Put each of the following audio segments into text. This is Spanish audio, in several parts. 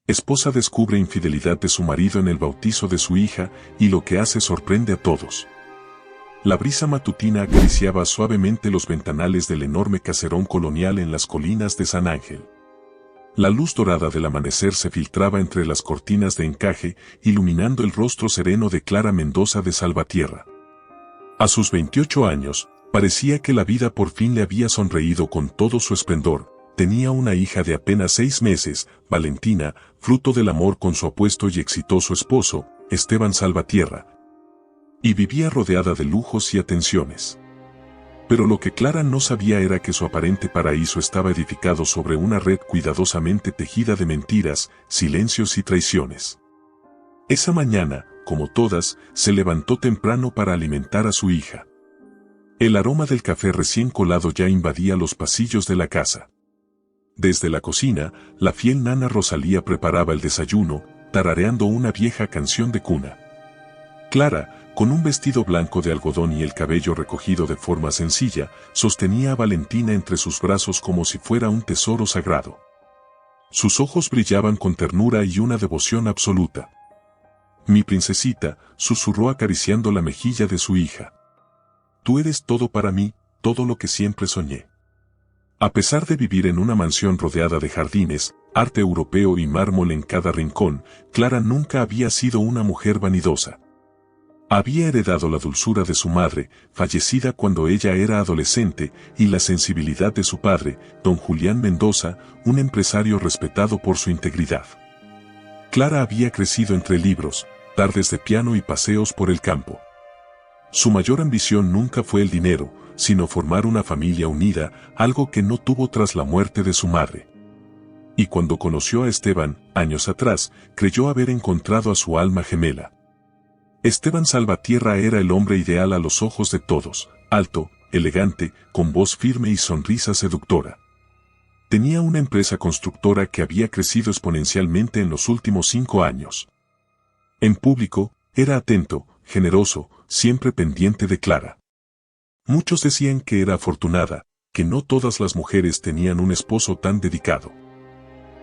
Esposa descubre infidelidad de su marido en el bautizo de su hija y lo que hace sorprende a todos. La brisa matutina acariciaba suavemente los ventanales del enorme caserón colonial en las colinas de San Ángel. La luz dorada del amanecer se filtraba entre las cortinas de encaje, iluminando el rostro sereno de Clara Mendoza de Salvatierra. A sus 28 años, parecía que la vida por fin le había sonreído con todo su esplendor. Tenía una hija de apenas 6 meses, Valentina, fruto del amor con su apuesto y exitoso esposo, Esteban Salvatierra. Y vivía rodeada de lujos y atenciones. Pero lo que Clara no sabía era que su aparente paraíso estaba edificado sobre una red cuidadosamente tejida de mentiras, silencios y traiciones. Esa mañana, como todas, se levantó temprano para alimentar a su hija. El aroma del café recién colado ya invadía los pasillos de la casa. Desde la cocina, la fiel nana Rosalía preparaba el desayuno, tarareando una vieja canción de cuna. Clara, con un vestido blanco de algodón y el cabello recogido de forma sencilla, sostenía a Valentina entre sus brazos como si fuera un tesoro sagrado. Sus ojos brillaban con ternura y una devoción absoluta. «Mi princesita», susurró acariciando la mejilla de su hija. «Tú eres todo para mí, todo lo que siempre soñé». A pesar de vivir en una mansión rodeada de jardines, arte europeo y mármol en cada rincón, Clara nunca había sido una mujer vanidosa. Había heredado la dulzura de su madre, fallecida cuando ella era adolescente, y la sensibilidad de su padre, don Julián Mendoza, un empresario respetado por su integridad. Clara había crecido entre libros, tardes de piano y paseos por el campo. Su mayor ambición nunca fue el dinero, sino formar una familia unida, algo que no tuvo tras la muerte de su madre. Y cuando conoció a Esteban, años atrás, creyó haber encontrado a su alma gemela. Esteban Salvatierra era el hombre ideal a los ojos de todos, alto, elegante, con voz firme y sonrisa seductora. Tenía una empresa constructora que había crecido exponencialmente en los últimos 5 años. En público, era atento, generoso, siempre pendiente de Clara. Muchos decían que era afortunada, que no todas las mujeres tenían un esposo tan dedicado.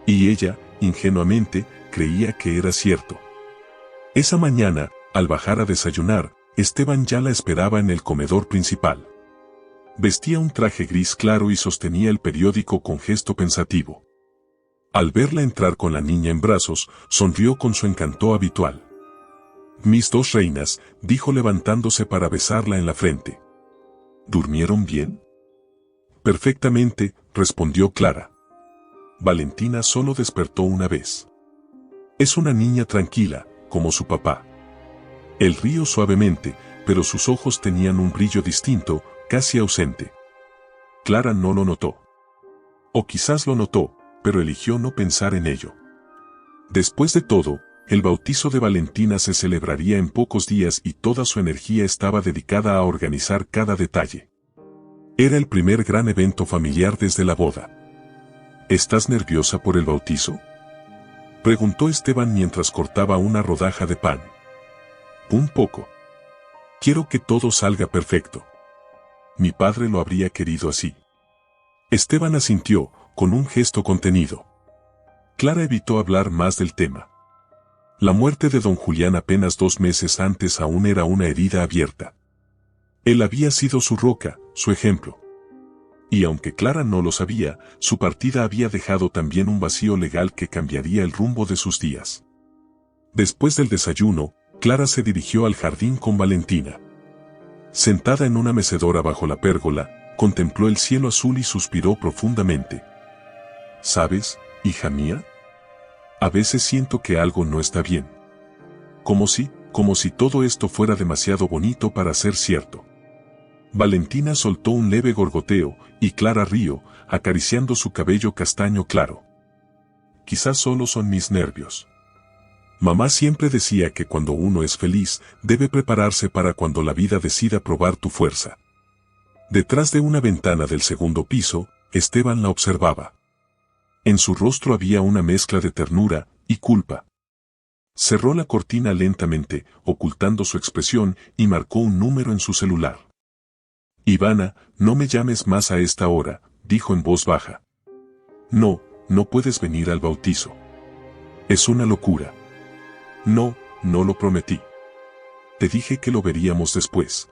Y ella, ingenuamente, creía que era cierto. Esa mañana, al bajar a desayunar, Esteban ya la esperaba en el comedor principal. Vestía un traje gris claro y sostenía el periódico con gesto pensativo. Al verla entrar con la niña en brazos, sonrió con su encanto habitual. «Mis dos reinas», dijo levantándose para besarla en la frente. «¿Durmieron bien?» «Perfectamente», respondió Clara. Valentina solo despertó una vez. Es una niña tranquila, como su papá. Él rió suavemente, pero sus ojos tenían un brillo distinto, casi ausente. Clara no lo notó. O quizás lo notó, pero eligió no pensar en ello. Después de todo, el bautizo de Valentina se celebraría en pocos días y toda su energía estaba dedicada a organizar cada detalle. Era el primer gran evento familiar desde la boda. «¿Estás nerviosa por el bautizo?», preguntó Esteban mientras cortaba una rodaja de pan. «Un poco. Quiero que todo salga perfecto. Mi padre lo habría querido así». Esteban asintió, con un gesto contenido. Clara evitó hablar más del tema. La muerte de don Julián apenas 2 meses antes aún era una herida abierta. Él había sido su roca, su ejemplo. Y aunque Clara no lo sabía, su partida había dejado también un vacío legal que cambiaría el rumbo de sus días. Después del desayuno, Clara se dirigió al jardín con Valentina. Sentada en una mecedora bajo la pérgola, contempló el cielo azul y suspiró profundamente. «¿Sabes, hija mía? A veces siento que algo no está bien. Como si todo esto fuera demasiado bonito para ser cierto». Valentina soltó un leve gorgoteo, y Clara rió, acariciando su cabello castaño claro. «Quizás solo son mis nervios. Mamá siempre decía que cuando uno es feliz, debe prepararse para cuando la vida decida probar tu fuerza». Detrás de una ventana del segundo piso, Esteban la observaba. En su rostro había una mezcla de ternura y culpa. Cerró la cortina lentamente, ocultando su expresión, y marcó un número en su celular. «Ivana, no me llames más a esta hora», dijo en voz baja. «No, no puedes venir al bautizo». Es una locura. No, no lo prometí. Te dije que lo veríamos después.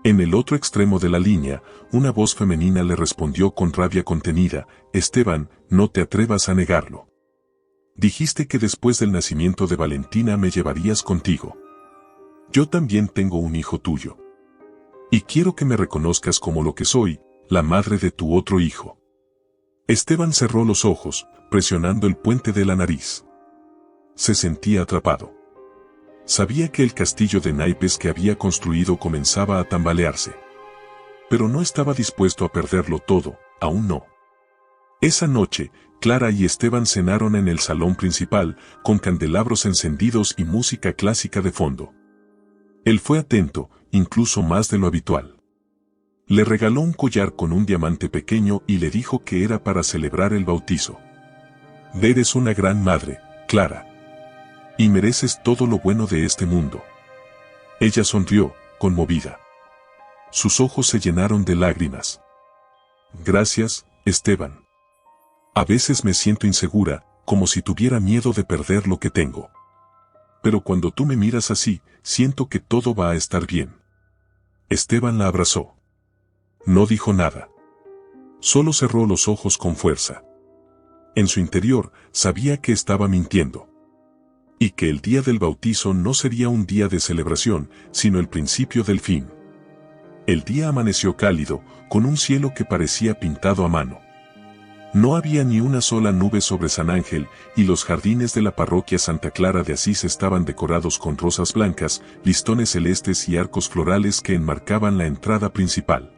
En el otro extremo de la línea, una voz femenina le respondió con rabia contenida: Esteban, no te atrevas a negarlo. Dijiste que después del nacimiento de Valentina me llevarías contigo. Yo también tengo un hijo tuyo. Y quiero que me reconozcas como lo que soy, la madre de tu otro hijo. Esteban cerró los ojos, presionando el puente de la nariz. Se sentía atrapado. Sabía que el castillo de naipes que había construido comenzaba a tambalearse. Pero no estaba dispuesto a perderlo todo, aún no. Esa noche, Clara y Esteban cenaron en el salón principal, con candelabros encendidos y música clásica de fondo. Él fue atento, incluso más de lo habitual. Le regaló un collar con un diamante pequeño y le dijo que era para celebrar el bautizo. Eres una gran madre, Clara. Y mereces todo lo bueno de este mundo. Ella sonrió, conmovida. Sus ojos se llenaron de lágrimas. Gracias, Esteban. A veces me siento insegura, como si tuviera miedo de perder lo que tengo. Pero cuando tú me miras así, siento que todo va a estar bien. Esteban la abrazó. No dijo nada. Solo cerró los ojos con fuerza. En su interior, sabía que estaba mintiendo. Y que el día del bautizo no sería un día de celebración, sino el principio del fin. El día amaneció cálido, con un cielo que parecía pintado a mano. No había ni una sola nube sobre San Ángel, y los jardines de la parroquia Santa Clara de Asís estaban decorados con rosas blancas, listones celestes y arcos florales que enmarcaban la entrada principal.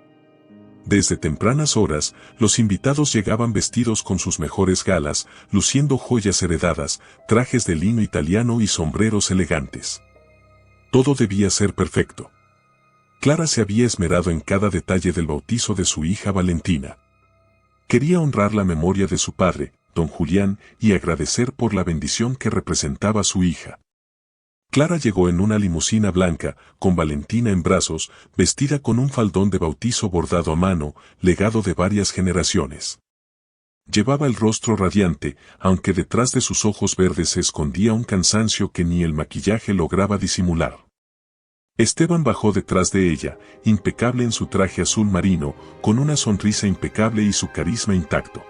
Desde tempranas horas, los invitados llegaban vestidos con sus mejores galas, luciendo joyas heredadas, trajes de lino italiano y sombreros elegantes. Todo debía ser perfecto. Clara se había esmerado en cada detalle del bautizo de su hija Valentina. Quería honrar la memoria de su padre, don Julián, y agradecer por la bendición que representaba su hija. Clara llegó en una limusina blanca, con Valentina en brazos, vestida con un faldón de bautizo bordado a mano, legado de varias generaciones. Llevaba el rostro radiante, aunque detrás de sus ojos verdes se escondía un cansancio que ni el maquillaje lograba disimular. Esteban bajó detrás de ella, impecable en su traje azul marino, con una sonrisa impecable y su carisma intacto.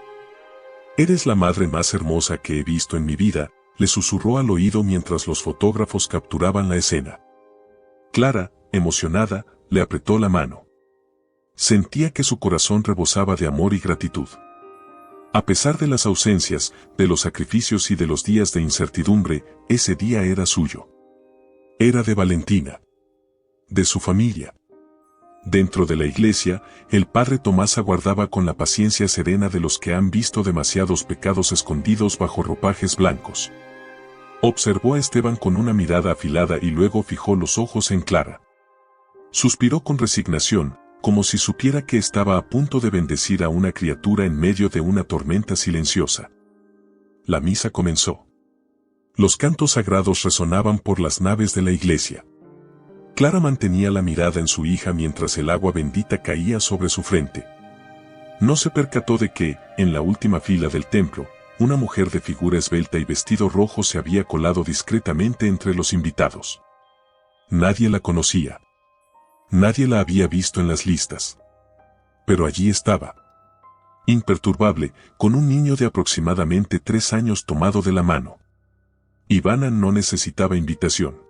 «Eres la madre más hermosa que he visto en mi vida», le susurró al oído mientras los fotógrafos capturaban la escena. Clara, emocionada, le apretó la mano. Sentía que su corazón rebosaba de amor y gratitud. A pesar de las ausencias, de los sacrificios y de los días de incertidumbre, ese día era suyo. Era de Valentina. De su familia. Dentro de la iglesia, el padre Tomás aguardaba con la paciencia serena de los que han visto demasiados pecados escondidos bajo ropajes blancos. Observó a Esteban con una mirada afilada y luego fijó los ojos en Clara. Suspiró con resignación, como si supiera que estaba a punto de bendecir a una criatura en medio de una tormenta silenciosa. La misa comenzó. Los cantos sagrados resonaban por las naves de la iglesia. Clara mantenía la mirada en su hija mientras el agua bendita caía sobre su frente. No se percató de que, en la última fila del templo, una mujer de figura esbelta y vestido rojo se había colado discretamente entre los invitados. Nadie la conocía. Nadie la había visto en las listas. Pero allí estaba. Imperturbable, con un niño de aproximadamente 3 años tomado de la mano. Ivana no necesitaba invitación.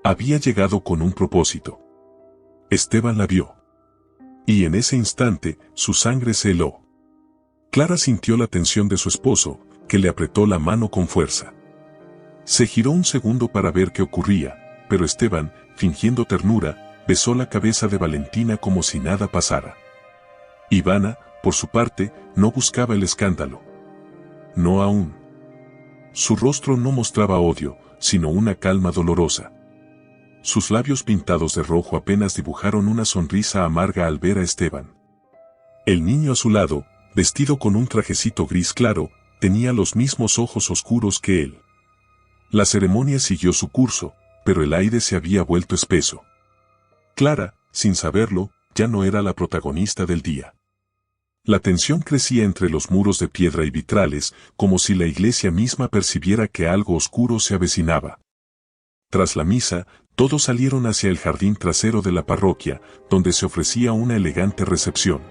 Había llegado con un propósito. Esteban la vio. Y en ese instante, su sangre se heló. Clara sintió la tensión de su esposo, que le apretó la mano con fuerza. Se giró un segundo para ver qué ocurría, pero Esteban, fingiendo ternura, besó la cabeza de Valentina como si nada pasara. Ivana, por su parte, no buscaba el escándalo. No aún. Su rostro no mostraba odio, sino una calma dolorosa. Sus labios pintados de rojo apenas dibujaron una sonrisa amarga al ver a Esteban. El niño a su lado, vestido con un trajecito gris claro, tenía los mismos ojos oscuros que él. La ceremonia siguió su curso, pero el aire se había vuelto espeso. Clara, sin saberlo, ya no era la protagonista del día. La tensión crecía entre los muros de piedra y vitrales, como si la iglesia misma percibiera que algo oscuro se avecinaba. Tras la misa, todos salieron hacia el jardín trasero de la parroquia, donde se ofrecía una elegante recepción.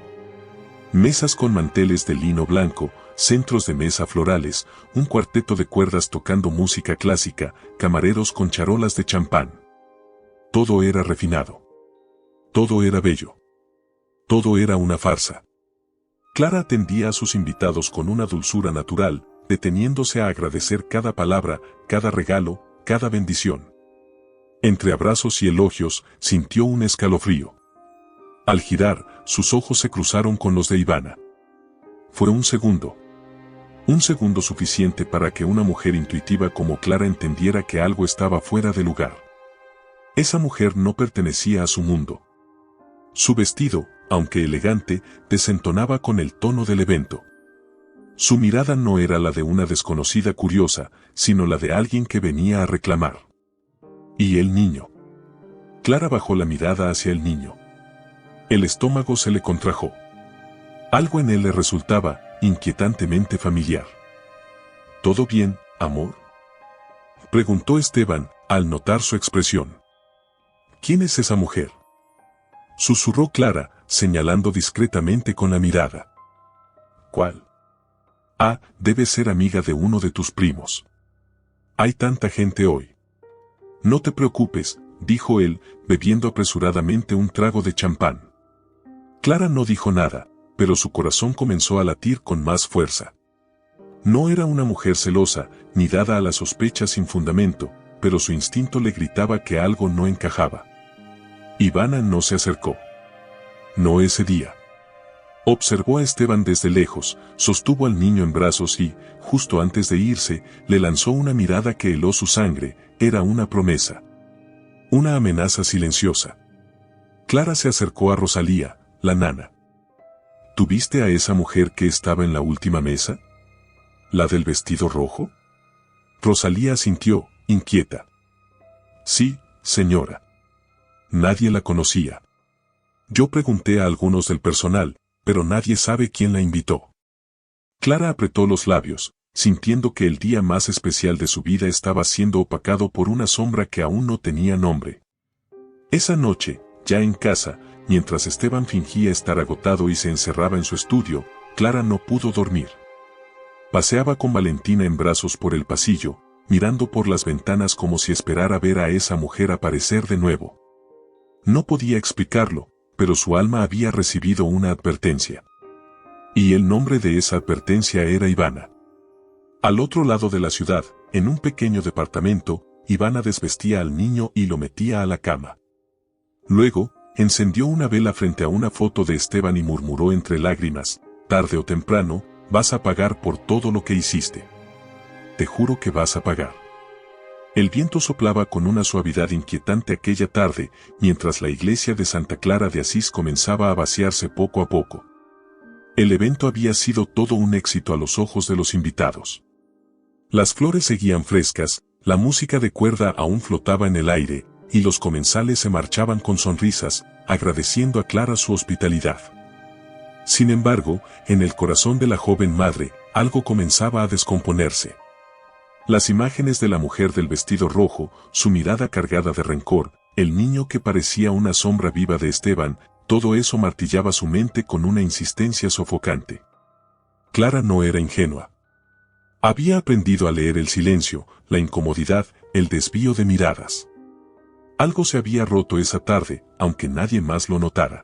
Mesas con manteles de lino blanco, centros de mesa florales, un cuarteto de cuerdas tocando música clásica, camareros con charolas de champán. Todo era refinado. Todo era bello. Todo era una farsa. Clara atendía a sus invitados con una dulzura natural, deteniéndose a agradecer cada palabra, cada regalo, cada bendición. Entre abrazos y elogios, sintió un escalofrío. Al girar, sus ojos se cruzaron con los de Ivana. Fue un segundo. Un segundo suficiente para que una mujer intuitiva como Clara entendiera que algo estaba fuera de lugar. Esa mujer no pertenecía a su mundo. Su vestido, aunque elegante, desentonaba con el tono del evento. Su mirada no era la de una desconocida curiosa, sino la de alguien que venía a reclamar. ¿Y el niño? Clara bajó la mirada hacia el niño. El estómago se le contrajo. Algo en él le resultaba inquietantemente familiar. ¿Todo bien, amor?, preguntó Esteban, al notar su expresión. ¿Quién es esa mujer?, susurró Clara, señalando discretamente con la mirada. ¿Cuál? Ah, debe ser amiga de uno de tus primos. Hay tanta gente hoy. No te preocupes, dijo él, bebiendo apresuradamente un trago de champán. Clara no dijo nada, pero su corazón comenzó a latir con más fuerza. No era una mujer celosa, ni dada a la sospecha sin fundamento, pero su instinto le gritaba que algo no encajaba. Ivana no se acercó. No ese día. Observó a Esteban desde lejos, sostuvo al niño en brazos y, justo antes de irse, le lanzó una mirada que heló su sangre. Era una promesa. Una amenaza silenciosa. Clara se acercó a Rosalía, la nana. ¿Tuviste a esa mujer que estaba en la última mesa? ¿La del vestido rojo? Rosalía asintió, inquieta. Sí, señora. Nadie la conocía. Yo pregunté a algunos del personal, pero nadie sabe quién la invitó. Clara apretó los labios, sintiendo que el día más especial de su vida estaba siendo opacado por una sombra que aún no tenía nombre. Esa noche, ya en casa, mientras Esteban fingía estar agotado y se encerraba en su estudio, Clara no pudo dormir. Paseaba con Valentina en brazos por el pasillo, mirando por las ventanas como si esperara ver a esa mujer aparecer de nuevo. No podía explicarlo, pero su alma había recibido una advertencia. Y el nombre de esa advertencia era Ivana. Al otro lado de la ciudad, en un pequeño departamento, Ivana desvestía al niño y lo metía a la cama. Luego, encendió una vela frente a una foto de Esteban y murmuró entre lágrimas, tarde o temprano, vas a pagar por todo lo que hiciste. Te juro que vas a pagar. El viento soplaba con una suavidad inquietante aquella tarde, mientras la iglesia de Santa Clara de Asís comenzaba a vaciarse poco a poco. El evento había sido todo un éxito a los ojos de los invitados. Las flores seguían frescas, la música de cuerda aún flotaba en el aire, y los comensales se marchaban con sonrisas, agradeciendo a Clara su hospitalidad. Sin embargo, en el corazón de la joven madre, algo comenzaba a descomponerse. Las imágenes de la mujer del vestido rojo, su mirada cargada de rencor, el niño que parecía una sombra viva de Esteban, todo eso martillaba su mente con una insistencia sofocante. Clara no era ingenua. Había aprendido a leer el silencio, la incomodidad, el desvío de miradas. Algo se había roto esa tarde, aunque nadie más lo notara.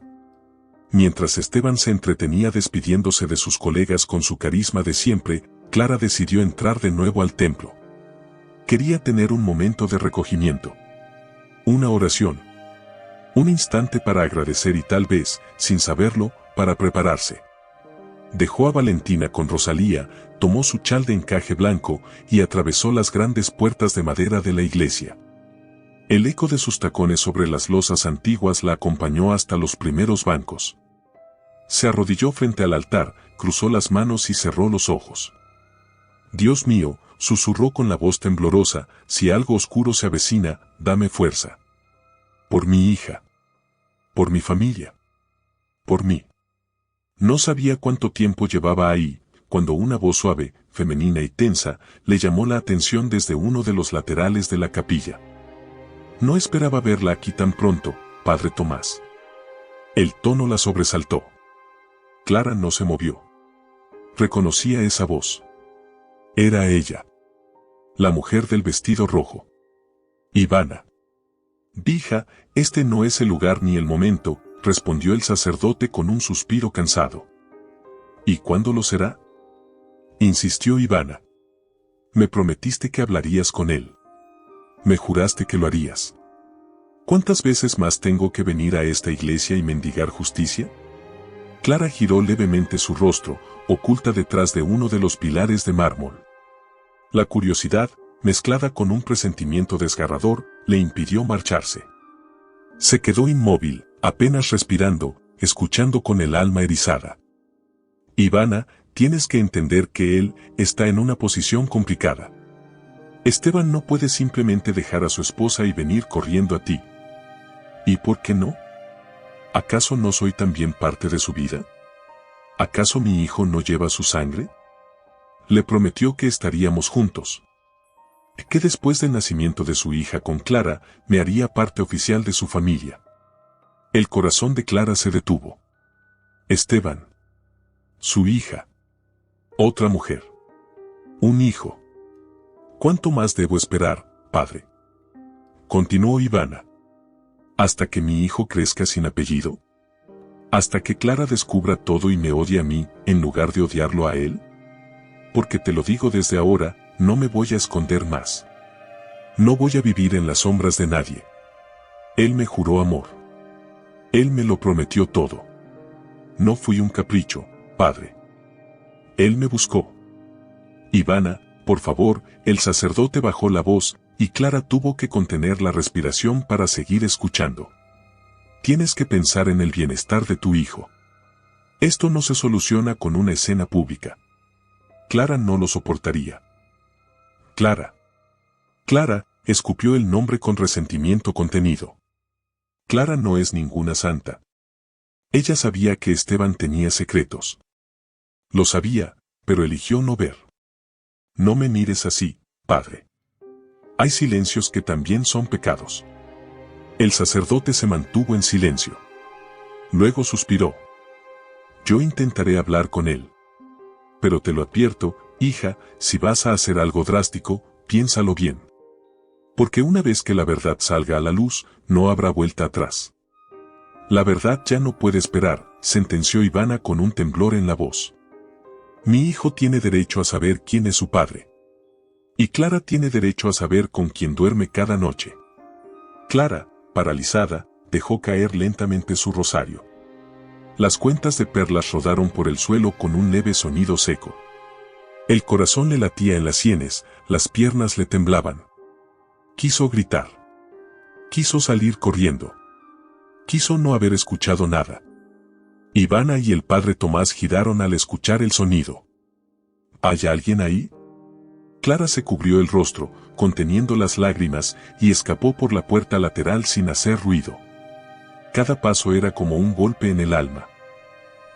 Mientras Esteban se entretenía despidiéndose de sus colegas con su carisma de siempre, Clara decidió entrar de nuevo al templo. Quería tener un momento de recogimiento. Una oración. Un instante para agradecer y tal vez, sin saberlo, para prepararse. Dejó a Valentina con Rosalía, tomó su chal de encaje blanco y atravesó las grandes puertas de madera de la iglesia. El eco de sus tacones sobre las losas antiguas la acompañó hasta los primeros bancos. Se arrodilló frente al altar, cruzó las manos y cerró los ojos. Dios mío, susurró con la voz temblorosa, si algo oscuro se avecina, dame fuerza. Por mi hija. Por mi familia. Por mí. No sabía cuánto tiempo llevaba ahí, cuando una voz suave, femenina y tensa, le llamó la atención desde uno de los laterales de la capilla. No esperaba verla aquí tan pronto, padre Tomás. El tono la sobresaltó. Clara no se movió. Reconocía esa voz. Era ella. La mujer del vestido rojo. Ivana. Hija, este no es el lugar ni el momento, respondió el sacerdote con un suspiro cansado. ¿Y cuándo lo será? Insistió Ivana. Me prometiste que hablarías con él. Me juraste que lo harías. ¿Cuántas veces más tengo que venir a esta iglesia y mendigar justicia? Clara giró levemente su rostro, oculta detrás de uno de los pilares de mármol. La curiosidad, mezclada con un presentimiento desgarrador, le impidió marcharse. Se quedó inmóvil, apenas respirando, escuchando con el alma erizada. Ivana, tienes que entender que él está en una posición complicada. Esteban no puede simplemente dejar a su esposa y venir corriendo a ti. ¿Y por qué no? ¿Acaso no soy también parte de su vida? ¿Acaso mi hijo no lleva su sangre? Le prometió que estaríamos juntos. Que después del nacimiento de su hija con Clara, me haría parte oficial de su familia. El corazón de Clara se detuvo. Esteban. Su hija. Otra mujer. Un hijo. ¿Cuánto más debo esperar, padre? Continuó Ivana. ¿Hasta que mi hijo crezca sin apellido? ¿Hasta que Clara descubra todo y me odie a mí, en lugar de odiarlo a él? Porque te lo digo desde ahora, no me voy a esconder más. No voy a vivir en las sombras de nadie. Él me juró amor. Él me lo prometió todo. No fui un capricho, padre. Él me buscó. Ivana, por favor, el sacerdote bajó la voz, y Clara tuvo que contener la respiración para seguir escuchando. Tienes que pensar en el bienestar de tu hijo. Esto no se soluciona con una escena pública. Clara no lo soportaría. Clara. Clara, escupió el nombre con resentimiento contenido. Clara no es ninguna santa. Ella sabía que Esteban tenía secretos. Lo sabía, pero eligió no ver. No me mires así, padre. Hay silencios que también son pecados. El sacerdote se mantuvo en silencio. Luego suspiró. Yo intentaré hablar con él. Pero te lo advierto, hija, si vas a hacer algo drástico, piénsalo bien. Porque una vez que la verdad salga a la luz, no habrá vuelta atrás. La verdad ya no puede esperar, sentenció Ivana con un temblor en la voz. Mi hijo tiene derecho a saber quién es su padre. Y Clara tiene derecho a saber con quién duerme cada noche. Clara, paralizada, dejó caer lentamente su rosario. Las cuentas de perlas rodaron por el suelo con un leve sonido seco. El corazón le latía en las sienes, las piernas le temblaban. Quiso gritar. Quiso salir corriendo. Quiso no haber escuchado nada. Ivana y el padre Tomás giraron al escuchar el sonido. ¿Hay alguien ahí? Clara se cubrió el rostro, conteniendo las lágrimas, y escapó por la puerta lateral sin hacer ruido. Cada paso era como un golpe en el alma.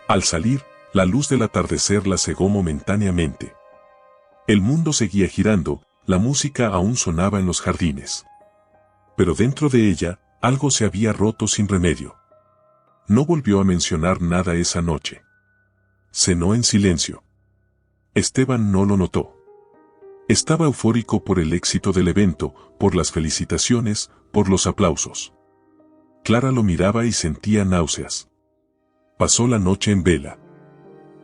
Al salir, la luz del atardecer la cegó momentáneamente. El mundo seguía girando, la música aún sonaba en los jardines. Pero dentro de ella, algo se había roto sin remedio. No volvió a mencionar nada esa noche. Cenó en silencio. Esteban no lo notó. Estaba eufórico por el éxito del evento, por las felicitaciones, por los aplausos. Clara lo miraba y sentía náuseas. Pasó la noche en vela.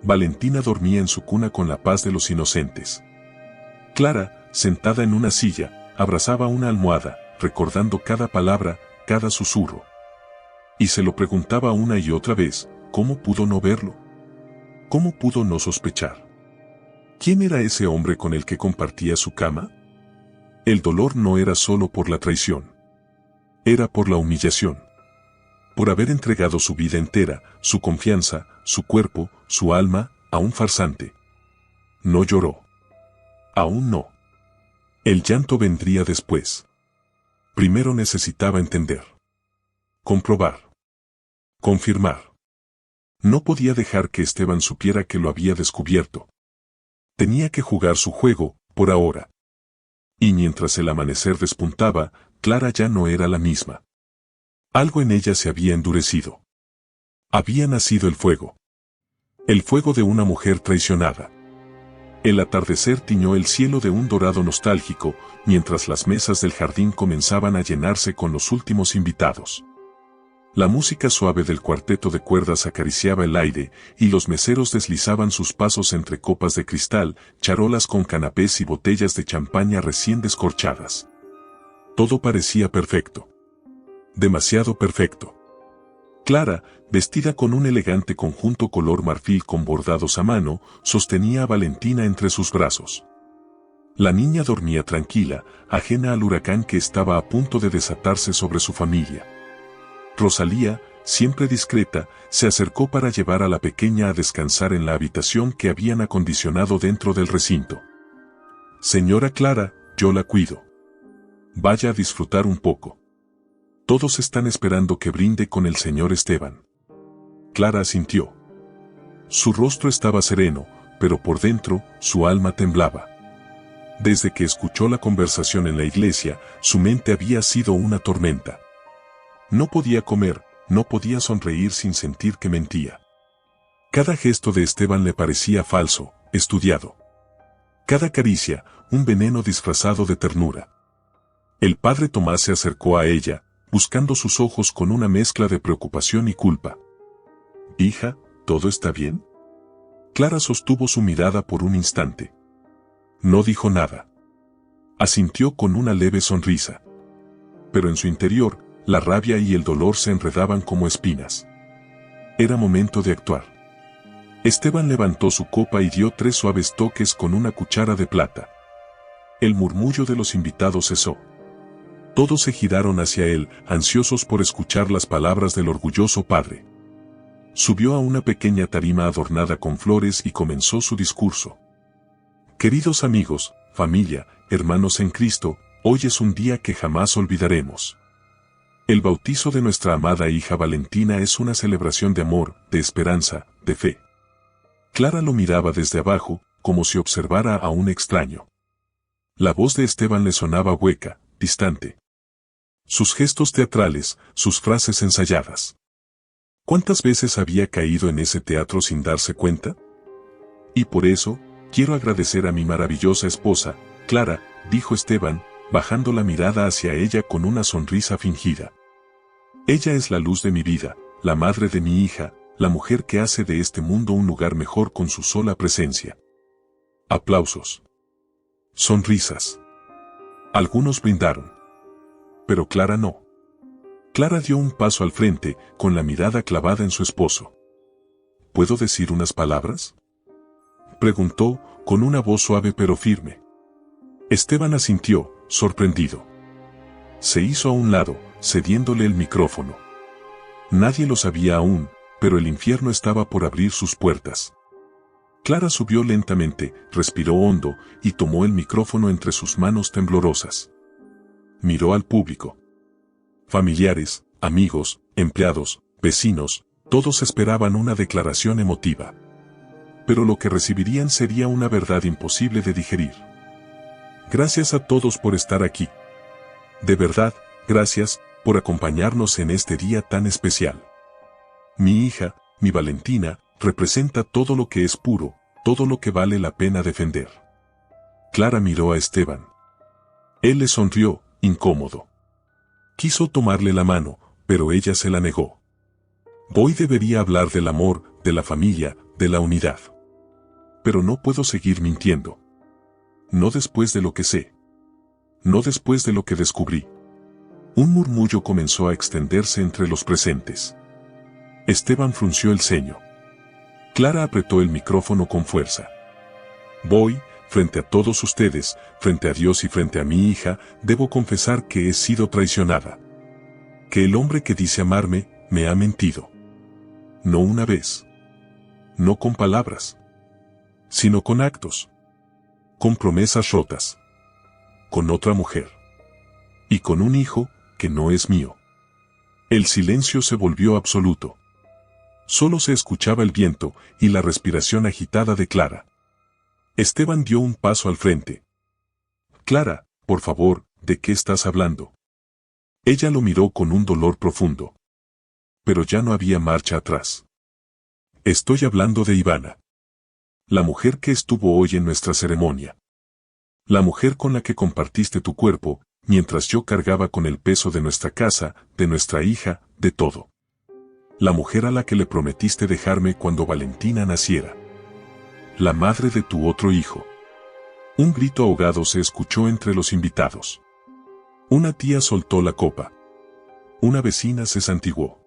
Valentina dormía en su cuna con la paz de los inocentes. Clara, sentada en una silla, abrazaba una almohada, recordando cada palabra, cada susurro. Y se lo preguntaba una y otra vez, ¿cómo pudo no verlo? ¿Cómo pudo no sospechar? ¿Quién era ese hombre con el que compartía su cama? El dolor no era solo por la traición. Era por la humillación. Por haber entregado su vida entera, su confianza, su cuerpo, su alma, a un farsante. No lloró. Aún no. El llanto vendría después. Primero necesitaba entender. Comprobar. Confirmar. No podía dejar que Esteban supiera que lo había descubierto. Tenía que jugar su juego, por ahora. Y mientras el amanecer despuntaba, Clara ya no era la misma. Algo en ella se había endurecido. Había nacido el fuego. El fuego de una mujer traicionada. El atardecer tiñó el cielo de un dorado nostálgico, mientras las mesas del jardín comenzaban a llenarse con los últimos invitados. La música suave del cuarteto de cuerdas acariciaba el aire, y los meseros deslizaban sus pasos entre copas de cristal, charolas con canapés y botellas de champaña recién descorchadas. Todo parecía perfecto. Demasiado perfecto. Clara, vestida con un elegante conjunto color marfil con bordados a mano, sostenía a Valentina entre sus brazos. La niña dormía tranquila, ajena al huracán que estaba a punto de desatarse sobre su familia. Rosalía, siempre discreta, se acercó para llevar a la pequeña a descansar en la habitación que habían acondicionado dentro del recinto. Señora Clara, yo la cuido. Vaya a disfrutar un poco. Todos están esperando que brinde con el señor Esteban. Clara asintió. Su rostro estaba sereno, pero por dentro, su alma temblaba. Desde que escuchó la conversación en la iglesia, su mente había sido una tormenta. No podía comer, no podía sonreír sin sentir que mentía. Cada gesto de Esteban le parecía falso, estudiado. Cada caricia, un veneno disfrazado de ternura. El padre Tomás se acercó a ella, buscando sus ojos con una mezcla de preocupación y culpa. Hija, ¿todo está bien? Clara sostuvo su mirada por un instante. No dijo nada. Asintió con una leve sonrisa. Pero en su interior, la rabia y el dolor se enredaban como espinas. Era momento de actuar. Esteban levantó su copa y dio 3 suaves toques con una cuchara de plata. El murmullo de los invitados cesó. Todos se giraron hacia él, ansiosos por escuchar las palabras del orgulloso padre. Subió a una pequeña tarima adornada con flores y comenzó su discurso. Queridos amigos, familia, hermanos en Cristo, hoy es un día que jamás olvidaremos. El bautizo de nuestra amada hija Valentina es una celebración de amor, de esperanza, de fe. Clara lo miraba desde abajo, como si observara a un extraño. La voz de Esteban le sonaba hueca, distante. Sus gestos teatrales, sus frases ensayadas. ¿Cuántas veces había caído en ese teatro sin darse cuenta? Y por eso, quiero agradecer a mi maravillosa esposa, Clara, dijo Esteban, bajando la mirada hacia ella con una sonrisa fingida. Ella es la luz de mi vida, la madre de mi hija, la mujer que hace de este mundo un lugar mejor con su sola presencia. Aplausos. Sonrisas. Algunos brindaron. Pero Clara no. Clara dio un paso al frente, con la mirada clavada en su esposo. ¿Puedo decir unas palabras?, preguntó, con una voz suave pero firme. Esteban asintió, sorprendido. Se hizo a un lado, cediéndole el micrófono. Nadie lo sabía aún, pero el infierno estaba por abrir sus puertas. Clara subió lentamente, respiró hondo, y tomó el micrófono entre sus manos temblorosas. Miró al público. Familiares, amigos, empleados, vecinos, todos esperaban una declaración emotiva. Pero lo que recibirían sería una verdad imposible de digerir. Gracias a todos por estar aquí. De verdad, gracias, por acompañarnos en este día tan especial. Mi hija, mi Valentina, representa todo lo que es puro, todo lo que vale la pena defender. Clara miró a Esteban. Él le sonrió, incómodo. Quiso tomarle la mano, pero ella se la negó. Hoy debería hablar del amor, de la familia, de la unidad. Pero no puedo seguir mintiendo. No después de lo que sé. No después de lo que descubrí. Un murmullo comenzó a extenderse entre los presentes. Esteban frunció el ceño. Clara apretó el micrófono con fuerza. Voy, frente a todos ustedes, frente a Dios y frente a mi hija, debo confesar que he sido traicionada. Que el hombre que dice amarme, me ha mentido. No una vez. No con palabras. Sino con actos. Con promesas rotas. Con otra mujer. Y con un hijo, que no es mío. El silencio se volvió absoluto. Solo se escuchaba el viento y la respiración agitada de Clara. Esteban dio un paso al frente. Clara, por favor, ¿de qué estás hablando? Ella lo miró con un dolor profundo. Pero ya no había marcha atrás. Estoy hablando de Ivana. La mujer que estuvo hoy en nuestra ceremonia. La mujer con la que compartiste tu cuerpo, mientras yo cargaba con el peso de nuestra casa, de nuestra hija, de todo. La mujer a la que le prometiste dejarme cuando Valentina naciera. La madre de tu otro hijo. Un grito ahogado se escuchó entre los invitados. Una tía soltó la copa. Una vecina se santiguó.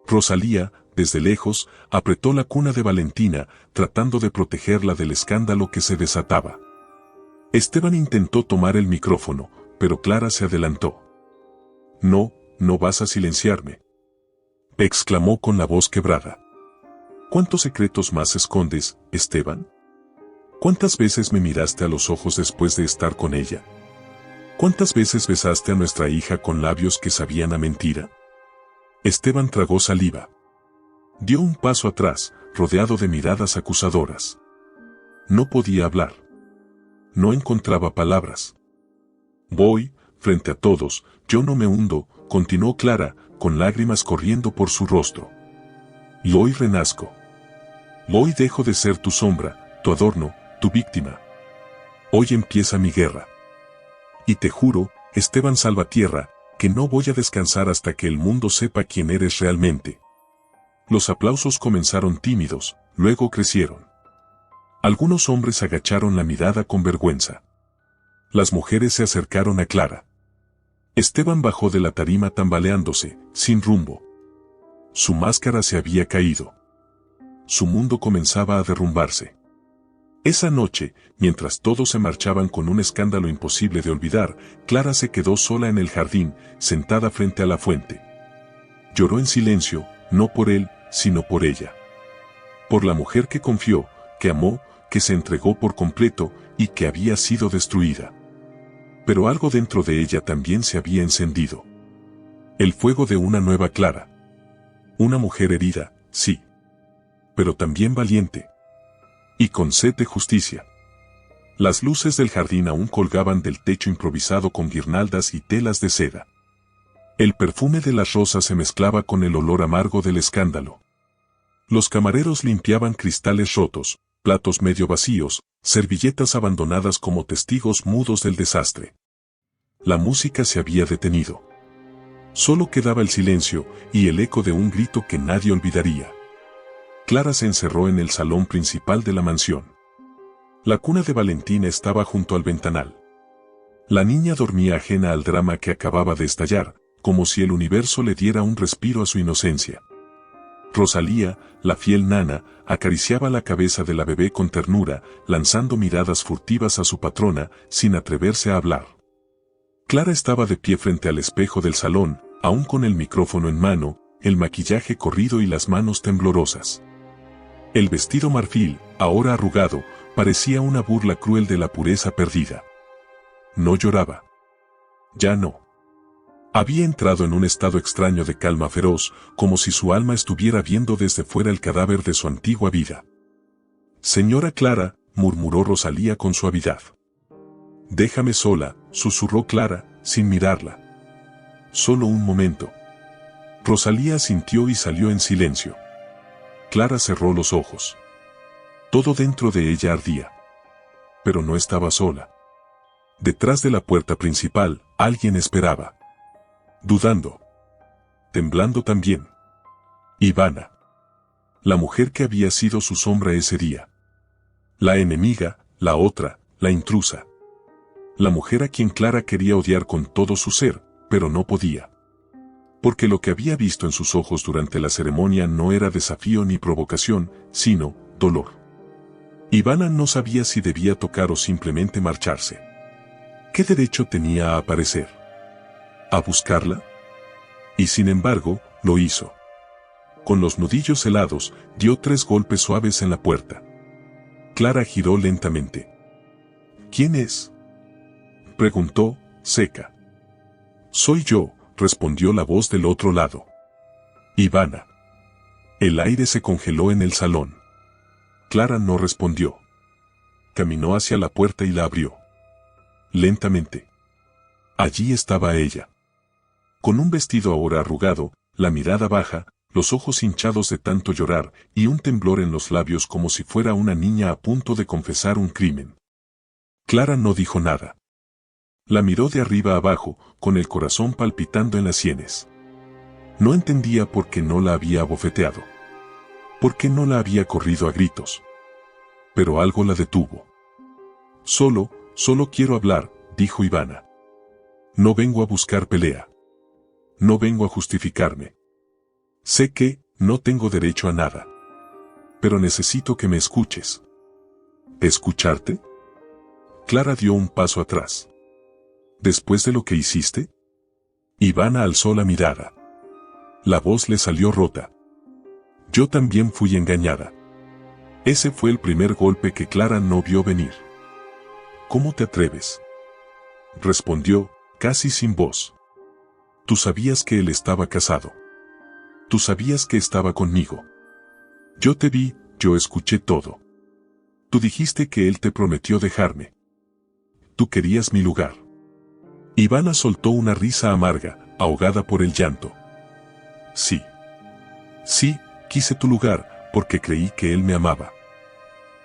Rosalía, desde lejos, apretó la cuna de Valentina, tratando de protegerla del escándalo que se desataba. Esteban intentó tomar el micrófono, pero Clara se adelantó. No, no vas a silenciarme, exclamó con la voz quebrada. ¿Cuántos secretos más escondes, Esteban? ¿Cuántas veces me miraste a los ojos después de estar con ella? ¿Cuántas veces besaste a nuestra hija con labios que sabían a mentira? Esteban tragó saliva. Dio un paso atrás, rodeado de miradas acusadoras. No podía hablar. No encontraba palabras. Voy, frente a todos, yo no me hundo, continuó Clara, con lágrimas corriendo por su rostro. Y hoy renazco. Hoy dejo de ser tu sombra, tu adorno, tu víctima. Hoy empieza mi guerra. Y te juro, Esteban Salvatierra, que no voy a descansar hasta que el mundo sepa quién eres realmente. Los aplausos comenzaron tímidos, luego crecieron. Algunos hombres agacharon la mirada con vergüenza. Las mujeres se acercaron a Clara. Esteban bajó de la tarima tambaleándose, sin rumbo. Su máscara se había caído. Su mundo comenzaba a derrumbarse. Esa noche, mientras todos se marchaban con un escándalo imposible de olvidar, Clara se quedó sola en el jardín, sentada frente a la fuente. Lloró en silencio, no por él, sino por ella. Por la mujer que confió, que amó, que se entregó por completo y que había sido destruida. Pero algo dentro de ella también se había encendido. El fuego de una nueva Clara. Una mujer herida, sí. Pero también valiente. Y con sed de justicia. Las luces del jardín aún colgaban del techo improvisado con guirnaldas y telas de seda. El perfume de las rosas se mezclaba con el olor amargo del escándalo. Los camareros limpiaban cristales rotos, platos medio vacíos, servilletas abandonadas como testigos mudos del desastre. La música se había detenido. Solo quedaba el silencio y el eco de un grito que nadie olvidaría. Clara se encerró en el salón principal de la mansión. La cuna de Valentina estaba junto al ventanal. La niña dormía ajena al drama que acababa de estallar, como si el universo le diera un respiro a su inocencia. Rosalía, la fiel nana, acariciaba la cabeza de la bebé con ternura, lanzando miradas furtivas a su patrona, sin atreverse a hablar. Clara estaba de pie frente al espejo del salón, aún con el micrófono en mano, el maquillaje corrido y las manos temblorosas. El vestido marfil, ahora arrugado, parecía una burla cruel de la pureza perdida. No lloraba. Ya no. Había entrado en un estado extraño de calma feroz, como si su alma estuviera viendo desde fuera el cadáver de su antigua vida. Señora Clara, murmuró Rosalía con suavidad. Déjame sola, susurró Clara, sin mirarla. Solo un momento. Rosalía asintió y salió en silencio. Clara cerró los ojos. Todo dentro de ella ardía. Pero no estaba sola. Detrás de la puerta principal, alguien esperaba. Dudando. Temblando también. Ivana. La mujer que había sido su sombra ese día. La enemiga, la otra, la intrusa. La mujer a quien Clara quería odiar con todo su ser, pero no podía. Porque lo que había visto en sus ojos durante la ceremonia no era desafío ni provocación, sino dolor. Ivana no sabía si debía tocar o simplemente marcharse. ¿Qué derecho tenía a aparecer? ¿A buscarla? Y sin embargo, lo hizo. Con los nudillos helados, dio 3 golpes suaves en la puerta. Clara giró lentamente. ¿Quién es?, preguntó, seca. Soy yo, respondió la voz del otro lado. Ivana. El aire se congeló en el salón. Clara no respondió. Caminó hacia la puerta y la abrió. Lentamente. Allí estaba ella. Con un vestido ahora arrugado, la mirada baja, los ojos hinchados de tanto llorar y un temblor en los labios como si fuera una niña a punto de confesar un crimen. Clara no dijo nada. La miró de arriba abajo, con el corazón palpitando en las sienes. No entendía por qué no la había abofeteado. Por qué no la había corrido a gritos. Pero algo la detuvo. Solo quiero hablar, dijo Ivana. No vengo a buscar pelea. No vengo a justificarme. Sé que no tengo derecho a nada. Pero necesito que me escuches. ¿Escucharte? Clara dio un paso atrás. ¿Después de lo que hiciste? Ivana alzó la mirada. La voz le salió rota. Yo también fui engañada. Ese fue el primer golpe que Clara no vio venir. ¿Cómo te atreves? Respondió, casi sin voz. Tú sabías que él estaba casado. Tú sabías que estaba conmigo. Yo te vi, yo escuché todo. Tú dijiste que él te prometió dejarme. Tú querías mi lugar. Ivana soltó una risa amarga, ahogada por el llanto. Sí. Sí, quise tu lugar, porque creí que él me amaba.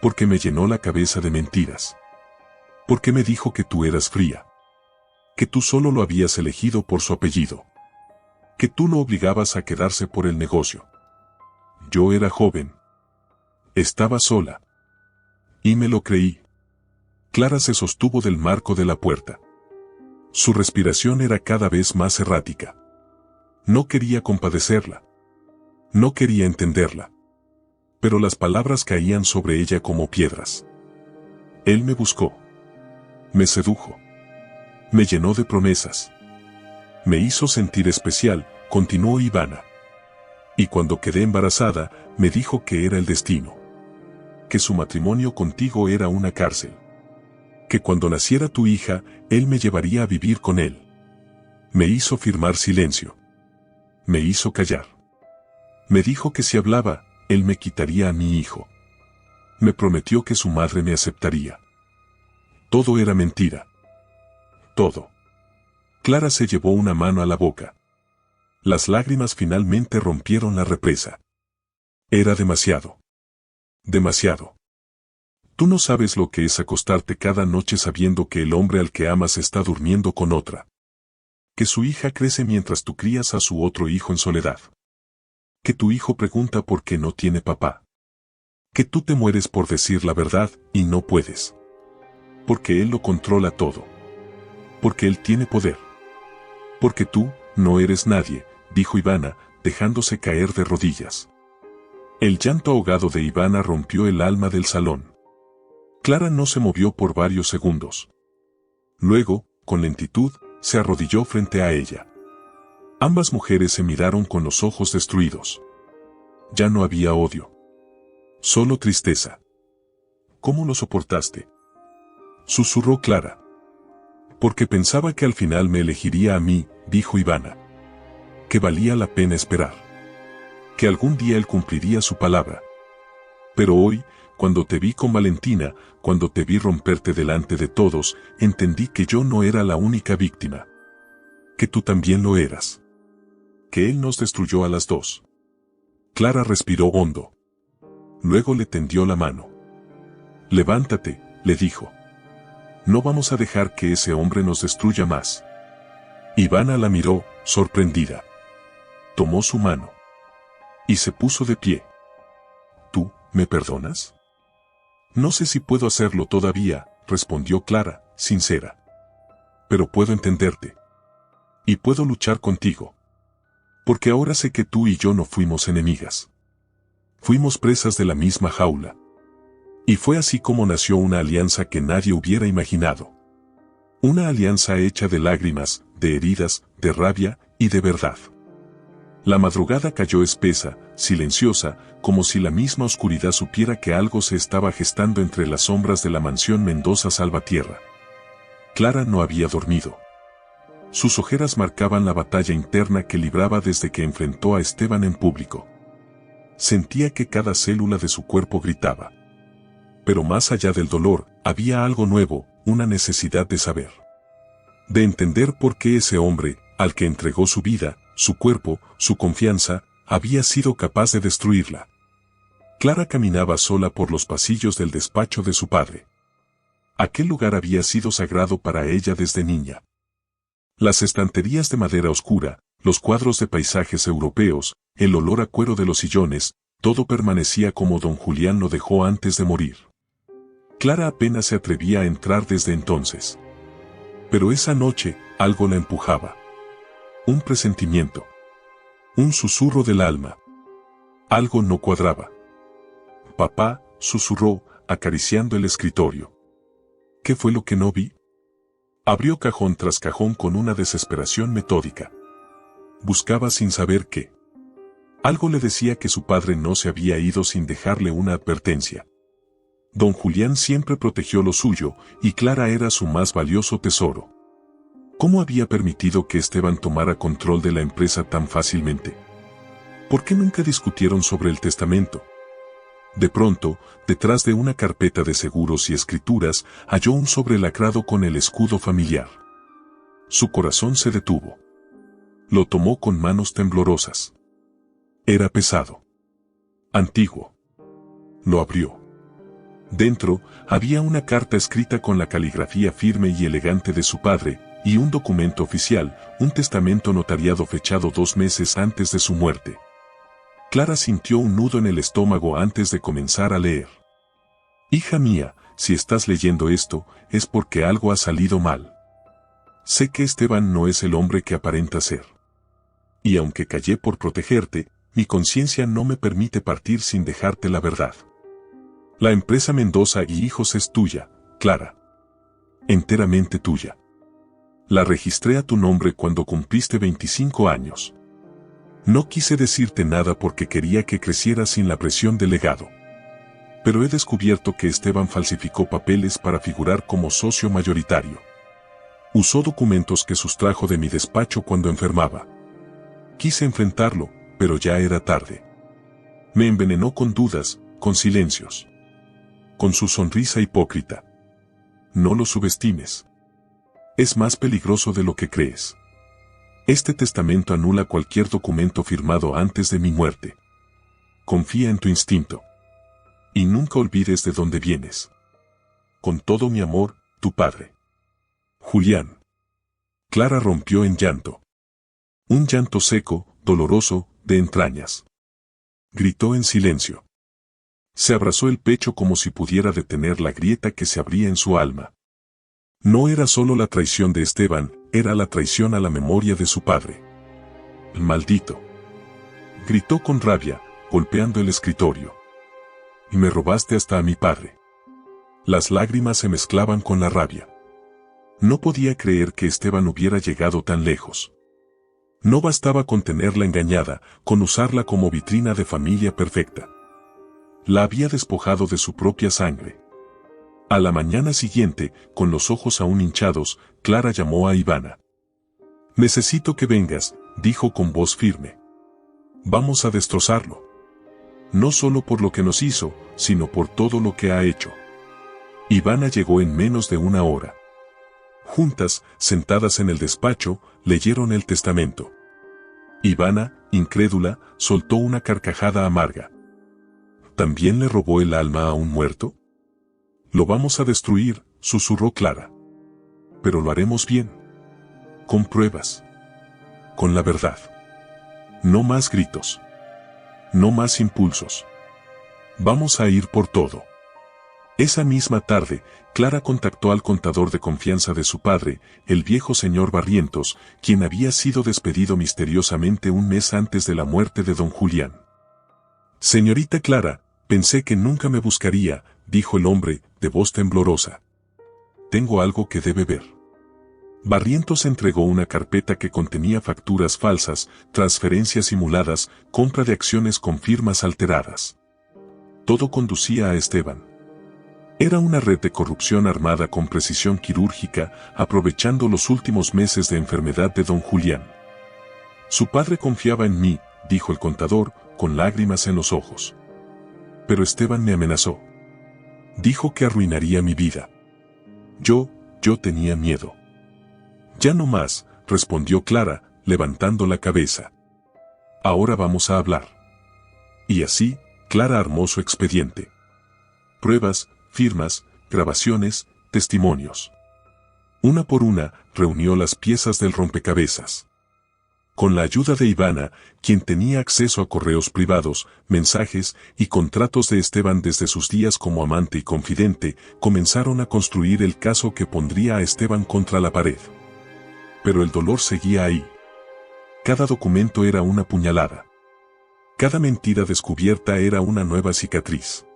Porque me llenó la cabeza de mentiras. Porque me dijo que tú eras fría. Que tú solo lo habías elegido por su apellido. Que tú lo obligabas a quedarse por el negocio. Yo era joven. Estaba sola. Y me lo creí. Clara se sostuvo del marco de la puerta. Su respiración era cada vez más errática. No quería compadecerla. No quería entenderla. Pero las palabras caían sobre ella como piedras. Él me buscó. Me sedujo. Me llenó de promesas. Me hizo sentir especial, continuó Ivana. Y cuando quedé embarazada, me dijo que era el destino. Que su matrimonio contigo era una cárcel. Que cuando naciera tu hija, él me llevaría a vivir con él. Me hizo firmar silencio. Me hizo callar. Me dijo que si hablaba, él me quitaría a mi hijo. Me prometió que su madre me aceptaría. Todo era mentira. Todo. Clara se llevó una mano a la boca. Las lágrimas finalmente rompieron la represa. Era demasiado. Demasiado. Tú no sabes lo que es acostarte cada noche sabiendo que el hombre al que amas está durmiendo con otra. Que su hija crece mientras tú crías a su otro hijo en soledad. Que tu hijo pregunta por qué no tiene papá. Que tú te mueres por decir la verdad y no puedes. Porque él lo controla todo. Porque él tiene poder. Porque tú no eres nadie, dijo Ivana, dejándose caer de rodillas. El llanto ahogado de Ivana rompió el alma del salón. Clara no se movió por varios segundos. Luego, con lentitud, se arrodilló frente a ella. Ambas mujeres se miraron con los ojos destruidos. Ya no había odio. Solo tristeza. ¿Cómo lo soportaste? Susurró Clara. Porque pensaba que al final me elegiría a mí, dijo Ivana. Que valía la pena esperar. Que algún día él cumpliría su palabra. Pero hoy, cuando te vi con Valentina, cuando te vi romperte delante de todos, entendí que yo no era la única víctima. Que tú también lo eras. Que él nos destruyó a las dos. Clara respiró hondo. Luego le tendió la mano. Levántate, le dijo. No vamos a dejar que ese hombre nos destruya más. Ivana la miró, sorprendida. Tomó su mano. Y se puso de pie. ¿Tú, me perdonas? No sé si puedo hacerlo todavía, respondió Clara, sincera. Pero puedo entenderte. Y puedo luchar contigo. Porque ahora sé que tú y yo no fuimos enemigas. Fuimos presas de la misma jaula. Y fue así como nació una alianza que nadie hubiera imaginado. Una alianza hecha de lágrimas, de heridas, de rabia y de verdad. La madrugada cayó espesa, silenciosa, como si la misma oscuridad supiera que algo se estaba gestando entre las sombras de la mansión Mendoza Salvatierra. Clara no había dormido. Sus ojeras marcaban la batalla interna que libraba desde que enfrentó a Esteban en público. Sentía que cada célula de su cuerpo gritaba. Pero más allá del dolor, había algo nuevo, una necesidad de saber. De entender por qué ese hombre, al que entregó su vida, su cuerpo, su confianza, había sido capaz de destruirla. Clara caminaba sola por los pasillos del despacho de su padre. Aquel lugar había sido sagrado para ella desde niña. Las estanterías de madera oscura, los cuadros de paisajes europeos, el olor a cuero de los sillones, todo permanecía como don Julián lo dejó antes de morir. Clara apenas se atrevía a entrar desde entonces. Pero esa noche, algo la empujaba. Un presentimiento. Un susurro del alma. Algo no cuadraba. Papá, susurró, acariciando el escritorio. ¿Qué fue lo que no vi? Abrió cajón tras cajón con una desesperación metódica. Buscaba sin saber qué. Algo le decía que su padre no se había ido sin dejarle una advertencia. Don Julián siempre protegió lo suyo, y Clara era su más valioso tesoro. ¿Cómo había permitido que Esteban tomara control de la empresa tan fácilmente? ¿Por qué nunca discutieron sobre el testamento? De pronto, detrás de una carpeta de seguros y escrituras, halló un sobre lacrado con el escudo familiar. Su corazón se detuvo. Lo tomó con manos temblorosas. Era pesado. Antiguo. Lo abrió. Dentro, había una carta escrita con la caligrafía firme y elegante de su padre, y un documento oficial, un testamento notariado fechado 2 meses antes de su muerte. Clara sintió un nudo en el estómago antes de comenzar a leer. Hija mía, si estás leyendo esto, es porque algo ha salido mal. Sé que Esteban no es el hombre que aparenta ser. Y aunque callé por protegerte, mi conciencia no me permite partir sin dejarte la verdad. La empresa Mendoza y Hijos es tuya, Clara. Enteramente tuya. La registré a tu nombre cuando cumpliste 25 años. No quise decirte nada porque quería que crecieras sin la presión del legado. Pero he descubierto que Esteban falsificó papeles para figurar como socio mayoritario. Usó documentos que sustrajo de mi despacho cuando enfermaba. Quise enfrentarlo, pero ya era tarde. Me envenenó con dudas, con silencios. Con su sonrisa hipócrita. No lo subestimes. Es más peligroso de lo que crees. Este testamento anula cualquier documento firmado antes de mi muerte. Confía en tu instinto. Y nunca olvides de dónde vienes. Con todo mi amor, tu padre. Julián. Clara rompió en llanto. Un llanto seco, doloroso, de entrañas. Gritó en silencio. Se abrazó el pecho como si pudiera detener la grieta que se abría en su alma. No era solo la traición de Esteban, era la traición a la memoria de su padre. Maldito. Gritó con rabia, golpeando el escritorio. Y me robaste hasta a mi padre. Las lágrimas se mezclaban con la rabia. No podía creer que Esteban hubiera llegado tan lejos. No bastaba con tenerla engañada, con usarla como vitrina de familia perfecta. La había despojado de su propia sangre. A la mañana siguiente, con los ojos aún hinchados, Clara llamó a Ivana. Necesito que vengas, dijo con voz firme. Vamos a destrozarlo. No solo por lo que nos hizo, sino por todo lo que ha hecho. Ivana llegó en menos de 1 hora. Juntas, sentadas en el despacho, leyeron el testamento. Ivana, incrédula, soltó una carcajada amarga. ¿También le robó el alma a un muerto? Lo vamos a destruir, susurró Clara. Pero lo haremos bien. Con pruebas. Con la verdad. No más gritos. No más impulsos. Vamos a ir por todo. Esa misma tarde, Clara contactó al contador de confianza de su padre, el viejo señor Barrientos, quien había sido despedido misteriosamente 1 mes antes de la muerte de don Julián. Señorita Clara, pensé que nunca me buscaría, dijo el hombre, de voz temblorosa. Tengo algo que debe ver. Barrientos entregó una carpeta que contenía facturas falsas, transferencias simuladas, compra de acciones con firmas alteradas. Todo conducía a Esteban. Era una red de corrupción armada con precisión quirúrgica, aprovechando los últimos meses de enfermedad de don Julián. Su padre confiaba en mí, dijo el contador, con lágrimas en los ojos. Pero Esteban me amenazó. Dijo que arruinaría mi vida. Yo tenía miedo. Ya no más, respondió Clara, levantando la cabeza. Ahora vamos a hablar. Y así, Clara armó su expediente. Pruebas, firmas, grabaciones, testimonios. Una por una, reunió las piezas del rompecabezas. Con la ayuda de Ivana, quien tenía acceso a correos privados, mensajes y contratos de Esteban desde sus días como amante y confidente, comenzaron a construir el caso que pondría a Esteban contra la pared. Pero el dolor seguía ahí. Cada documento era una puñalada. Cada mentira descubierta era una nueva cicatriz.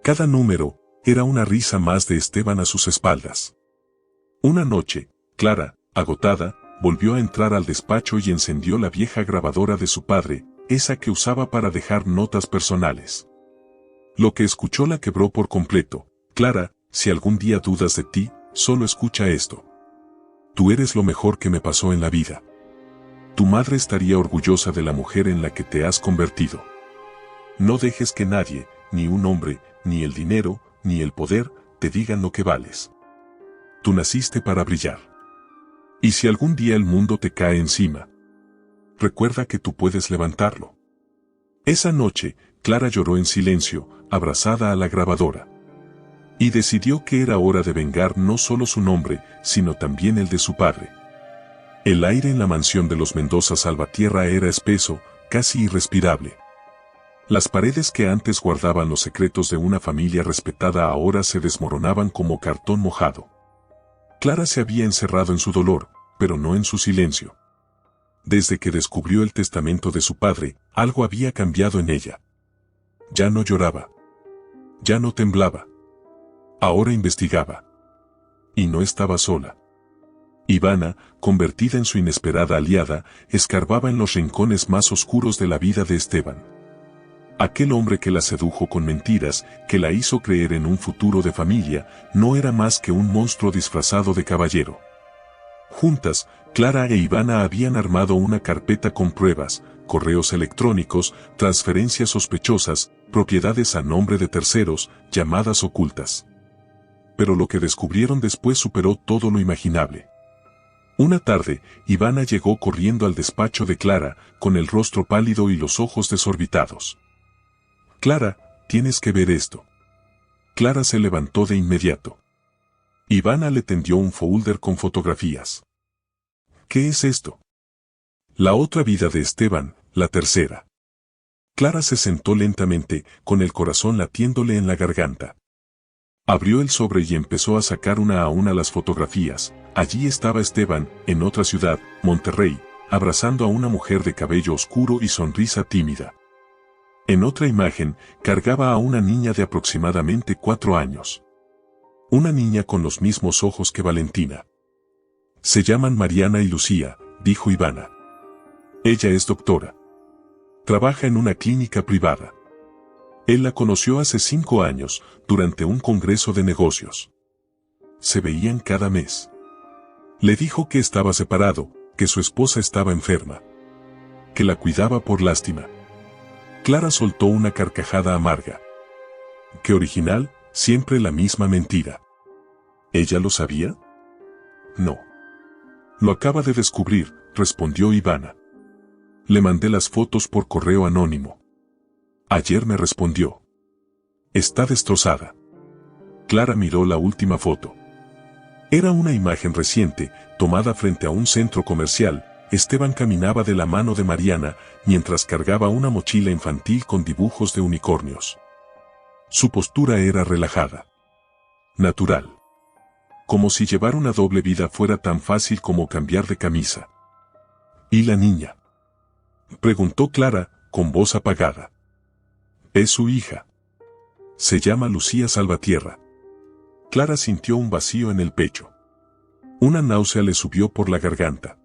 Cada número era una risa más de Esteban a sus espaldas. Una noche, Clara, agotada, volvió a entrar al despacho y encendió la vieja grabadora de su padre, esa que usaba para dejar notas personales. Lo que escuchó la quebró por completo. Clara, si algún día dudas de ti, solo escucha esto. Tú eres lo mejor que me pasó en la vida. Tu madre estaría orgullosa de la mujer en la que te has convertido. No dejes que nadie, ni un hombre, ni el dinero, ni el poder, te digan lo que vales. Tú naciste para brillar. Y si algún día el mundo te cae encima, recuerda que tú puedes levantarlo. Esa noche, Clara lloró en silencio, abrazada a la grabadora. Y decidió que era hora de vengar no solo su nombre, sino también el de su padre. El aire en la mansión de los Mendoza Salvatierra era espeso, casi irrespirable. Las paredes que antes guardaban los secretos de una familia respetada ahora se desmoronaban como cartón mojado. Clara se había encerrado en su dolor, pero no en su silencio. Desde que descubrió el testamento de su padre, algo había cambiado en ella. Ya no lloraba. Ya no temblaba. Ahora investigaba. Y no estaba sola. Ivana, convertida en su inesperada aliada, escarbaba en los rincones más oscuros de la vida de Esteban. Aquel hombre que la sedujo con mentiras, que la hizo creer en un futuro de familia, no era más que un monstruo disfrazado de caballero. Juntas, Clara e Ivana habían armado una carpeta con pruebas, correos electrónicos, transferencias sospechosas, propiedades a nombre de terceros, llamadas ocultas. Pero lo que descubrieron después superó todo lo imaginable. Una tarde, Ivana llegó corriendo al despacho de Clara, con el rostro pálido y los ojos desorbitados. Clara, tienes que ver esto. Clara se levantó de inmediato. Ivana le tendió un folder con fotografías. ¿Qué es esto? La otra vida de Esteban, la tercera. Clara se sentó lentamente, con el corazón latiéndole en la garganta. Abrió el sobre y empezó a sacar una a una las fotografías. Allí estaba Esteban, en otra ciudad, Monterrey, abrazando a una mujer de cabello oscuro y sonrisa tímida. En otra imagen, cargaba a una niña de aproximadamente 4 años. Una niña con los mismos ojos que Valentina. Se llaman Mariana y Lucía, dijo Ivana. Ella es doctora. Trabaja en una clínica privada. Él la conoció hace 5 años, durante un congreso de negocios. Se veían cada mes. Le dijo que estaba separado, que su esposa estaba enferma. Que la cuidaba por lástima. Clara soltó una carcajada amarga. Qué original, siempre la misma mentira. ¿Ella lo sabía? No. Lo acaba de descubrir, respondió Ivana. Le mandé las fotos por correo anónimo. Ayer me respondió. Está destrozada. Clara miró la última foto. Era una imagen reciente, tomada frente a un centro comercial. Esteban caminaba de la mano de Mariana, mientras cargaba una mochila infantil con dibujos de unicornios. Su postura era relajada. Natural. Como si llevar una doble vida fuera tan fácil como cambiar de camisa. ¿Y la niña? Preguntó Clara, con voz apagada. Es su hija. Se llama Lucía Salvatierra. Clara sintió un vacío en el pecho. Una náusea le subió por la garganta.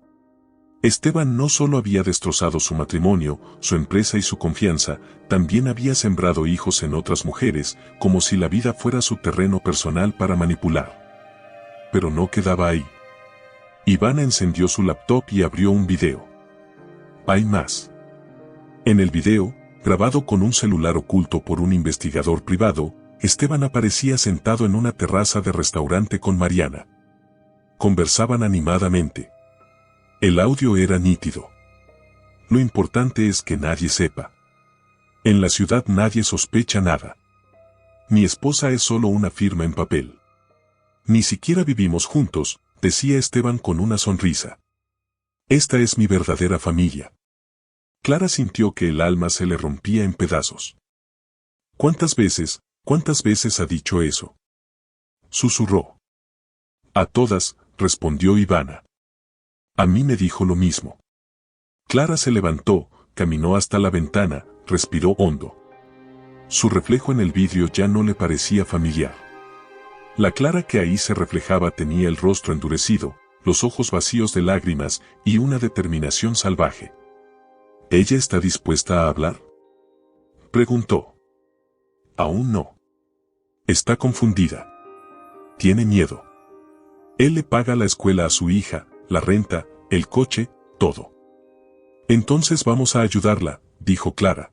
Esteban no solo había destrozado su matrimonio, su empresa y su confianza, también había sembrado hijos en otras mujeres, como si la vida fuera su terreno personal para manipular. Pero no quedaba ahí. Ivana encendió su laptop y abrió un video. Hay más. En el video, grabado con un celular oculto por un investigador privado, Esteban aparecía sentado en una terraza de restaurante con Mariana. Conversaban animadamente. El audio era nítido. Lo importante es que nadie sepa. En la ciudad nadie sospecha nada. Mi esposa es solo una firma en papel. Ni siquiera vivimos juntos, decía Esteban con una sonrisa. Esta es mi verdadera familia. Clara sintió que el alma se le rompía en pedazos. cuántas veces ha dicho eso? Susurró. A todas, respondió Ivana. A mí me dijo lo mismo. Clara se levantó, caminó hasta la ventana, respiró hondo. Su reflejo en el vidrio ya no le parecía familiar. La Clara que ahí se reflejaba tenía el rostro endurecido, los ojos vacíos de lágrimas y una determinación salvaje. ¿Ella está dispuesta a hablar?, preguntó. Aún no. Está confundida. Tiene miedo. Él le paga la escuela a su hija, la renta, el coche, todo. Entonces vamos a ayudarla, dijo Clara.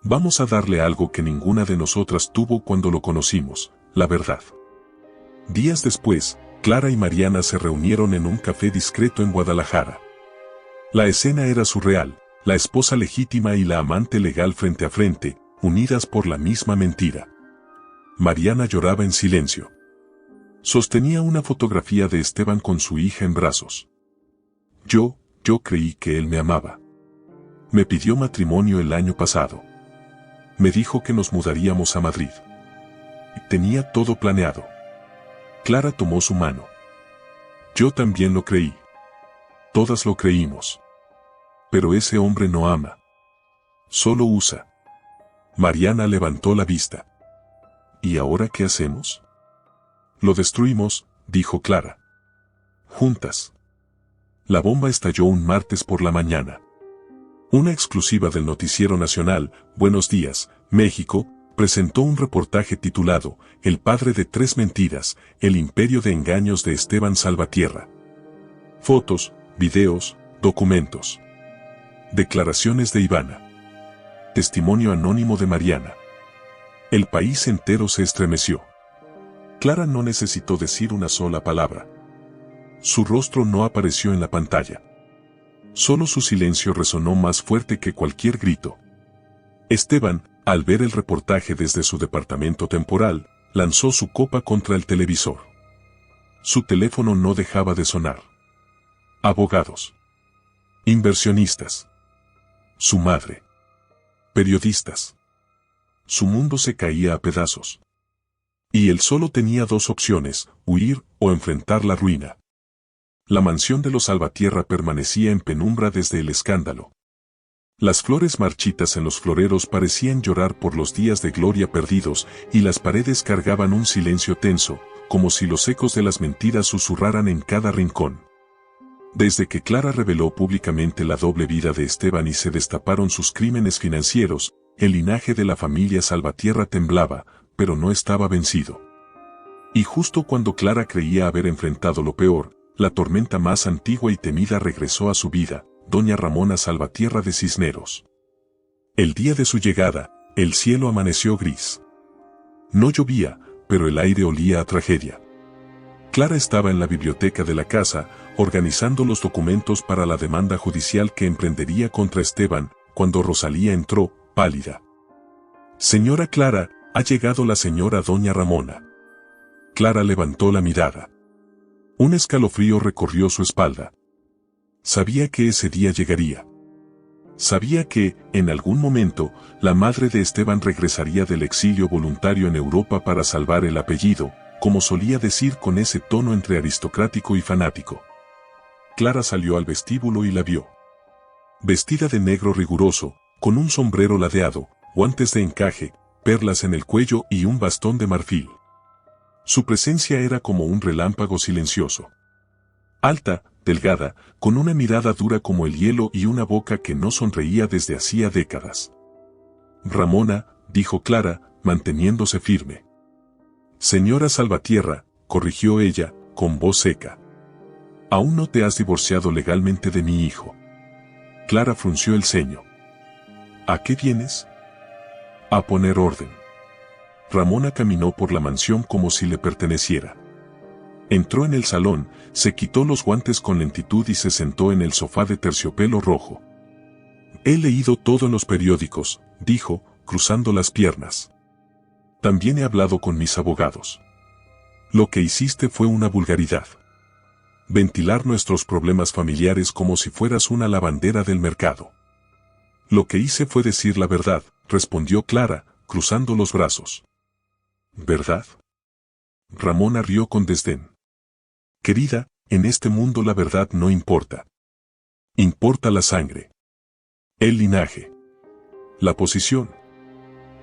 Vamos a darle algo que ninguna de nosotras tuvo cuando lo conocimos, la verdad. Días después, Clara y Mariana se reunieron en un café discreto en Guadalajara. La escena era surreal, la esposa legítima y la amante legal frente a frente, unidas por la misma mentira. Mariana lloraba en silencio. Sostenía una fotografía de Esteban con su hija en brazos. Yo creí que él me amaba. Me pidió matrimonio el año pasado. Me dijo que nos mudaríamos a Madrid. Tenía todo planeado. Clara tomó su mano. Yo también lo creí. Todas lo creímos. Pero ese hombre no ama. Solo usa. Mariana levantó la vista. ¿Y ahora qué hacemos? Lo destruimos, dijo Clara. Juntas. La bomba estalló un martes por la mañana. Una exclusiva del Noticiero Nacional, Buenos Días, México, presentó un reportaje titulado El padre de tres mentiras, el imperio de engaños de Esteban Salvatierra. Fotos, videos, documentos. Declaraciones de Ivana. Testimonio anónimo de Mariana. El país entero se estremeció. Clara no necesitó decir una sola palabra. Su rostro no apareció en la pantalla. Solo su silencio resonó más fuerte que cualquier grito. Esteban, al ver el reportaje desde su departamento temporal, lanzó su copa contra el televisor. Su teléfono no dejaba de sonar. Abogados. Inversionistas. Su madre. Periodistas. Su mundo se caía a pedazos. Y él solo tenía dos opciones, huir o enfrentar la ruina. La mansión de los Salvatierra permanecía en penumbra desde el escándalo. Las flores marchitas en los floreros parecían llorar por los días de gloria perdidos y las paredes cargaban un silencio tenso, como si los ecos de las mentiras susurraran en cada rincón. Desde que Clara reveló públicamente la doble vida de Esteban y se destaparon sus crímenes financieros, el linaje de la familia Salvatierra temblaba, pero no estaba vencido. Y justo cuando Clara creía haber enfrentado lo peor, la tormenta más antigua y temida regresó a su vida, doña Ramona Salvatierra de Cisneros. El día de su llegada, el cielo amaneció gris. No llovía, pero el aire olía a tragedia. Clara estaba en la biblioteca de la casa, organizando los documentos para la demanda judicial que emprendería contra Esteban, cuando Rosalía entró, pálida. Señora Clara, ha llegado la señora doña Ramona. Clara levantó la mirada. Un escalofrío recorrió su espalda. Sabía que ese día llegaría. Sabía que, en algún momento, la madre de Esteban regresaría del exilio voluntario en Europa para salvar el apellido, como solía decir con ese tono entre aristocrático y fanático. Clara salió al vestíbulo y la vio. Vestida de negro riguroso, con un sombrero ladeado, guantes de encaje, perlas en el cuello y un bastón de marfil. Su presencia era como un relámpago silencioso. Alta, delgada, con una mirada dura como el hielo y una boca que no sonreía desde hacía décadas. Ramona, dijo Clara, manteniéndose firme. Señora Salvatierra, corrigió ella, con voz seca. Aún no te has divorciado legalmente de mi hijo. Clara frunció el ceño. ¿A qué vienes? A poner orden. Ramona caminó por la mansión como si le perteneciera. Entró en el salón, se quitó los guantes con lentitud y se sentó en el sofá de terciopelo rojo. He leído todo en los periódicos, dijo, cruzando las piernas. También he hablado con mis abogados. Lo que hiciste fue una vulgaridad. Ventilar nuestros problemas familiares como si fueras una lavandera del mercado. Lo que hice fue decir la verdad, respondió Clara, cruzando los brazos. ¿Verdad? Ramona rió con desdén. Querida, en este mundo la verdad no importa. Importa la sangre. El linaje. La posición.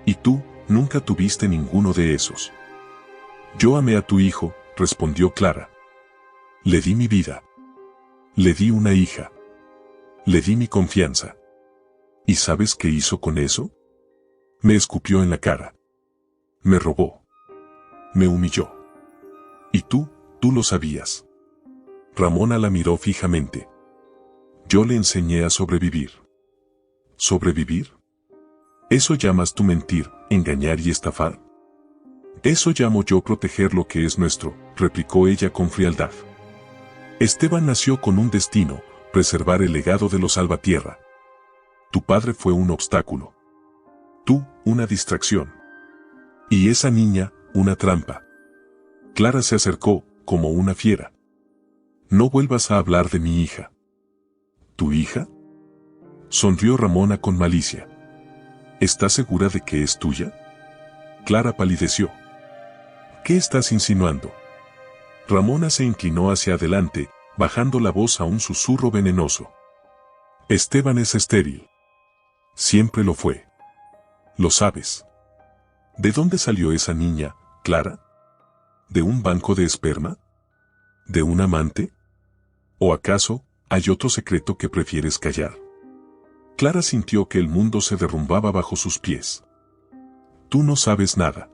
Y tú, nunca tuviste ninguno de esos. Yo amé a tu hijo, respondió Clara. Le di mi vida. Le di una hija. Le di mi confianza. ¿Y sabes qué hizo con eso? Me escupió en la cara. Me robó. Me humilló. ¿Y tú lo sabías? Ramona la miró fijamente. Yo le enseñé a sobrevivir. ¿Sobrevivir? ¿Eso llamas tú mentir, engañar y estafar? Eso llamo yo proteger lo que es nuestro, replicó ella con frialdad. Esteban nació con un destino, preservar el legado de los Salvatierra. Tu padre fue un obstáculo. Tú, una distracción. Y esa niña, una trampa. Clara se acercó, como una fiera. No vuelvas a hablar de mi hija. ¿Tu hija? Sonrió Ramona con malicia. ¿Estás segura de que es tuya? Clara palideció. ¿Qué estás insinuando? Ramona se inclinó hacia adelante, bajando la voz a un susurro venenoso. Esteban es estéril. Siempre lo fue. Lo sabes. ¿De dónde salió esa niña, Clara? ¿De un banco de esperma? ¿De un amante? ¿O acaso, hay otro secreto que prefieres callar? Clara sintió que el mundo se derrumbaba bajo sus pies. Tú no sabes nada.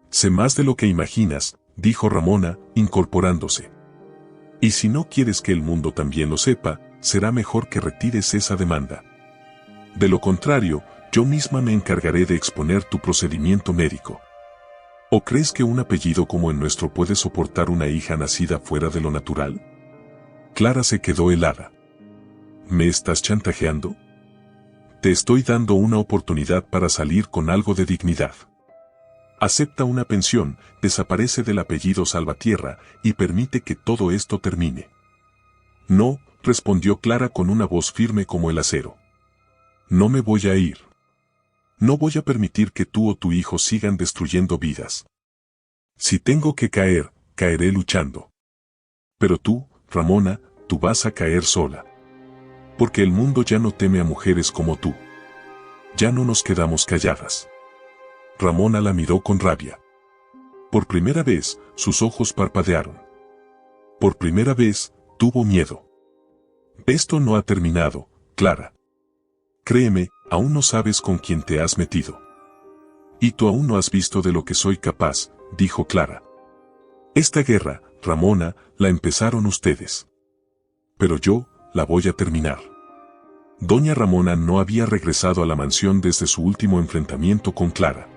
Sé más de lo que imaginas, dijo Ramona, incorporándose. Y si no quieres que el mundo también lo sepa, será mejor que retires esa demanda. De lo contrario, yo misma me encargaré de exponer tu procedimiento médico. ¿O crees que un apellido como el nuestro puede soportar una hija nacida fuera de lo natural? Clara se quedó helada. ¿Me estás chantajeando? Te estoy dando una oportunidad para salir con algo de dignidad. Acepta una pensión, desaparece del apellido Salvatierra y permite que todo esto termine. No, respondió Clara con una voz firme como el acero. No me voy a ir. No voy a permitir que tú o tu hijo sigan destruyendo vidas. Si tengo que caer, caeré luchando. Pero tú, Ramona, tú vas a caer sola. Porque el mundo ya no teme a mujeres como tú. Ya no nos quedamos calladas. Ramona la miró con rabia. Por primera vez, sus ojos parpadearon. Por primera vez, tuvo miedo. Esto no ha terminado, Clara. Créeme, aún no sabes con quién te has metido. Y tú aún no has visto de lo que soy capaz, dijo Clara. Esta guerra, Ramona, la empezaron ustedes. Pero yo, la voy a terminar. Doña Ramona no había regresado a la mansión desde su último enfrentamiento con Clara.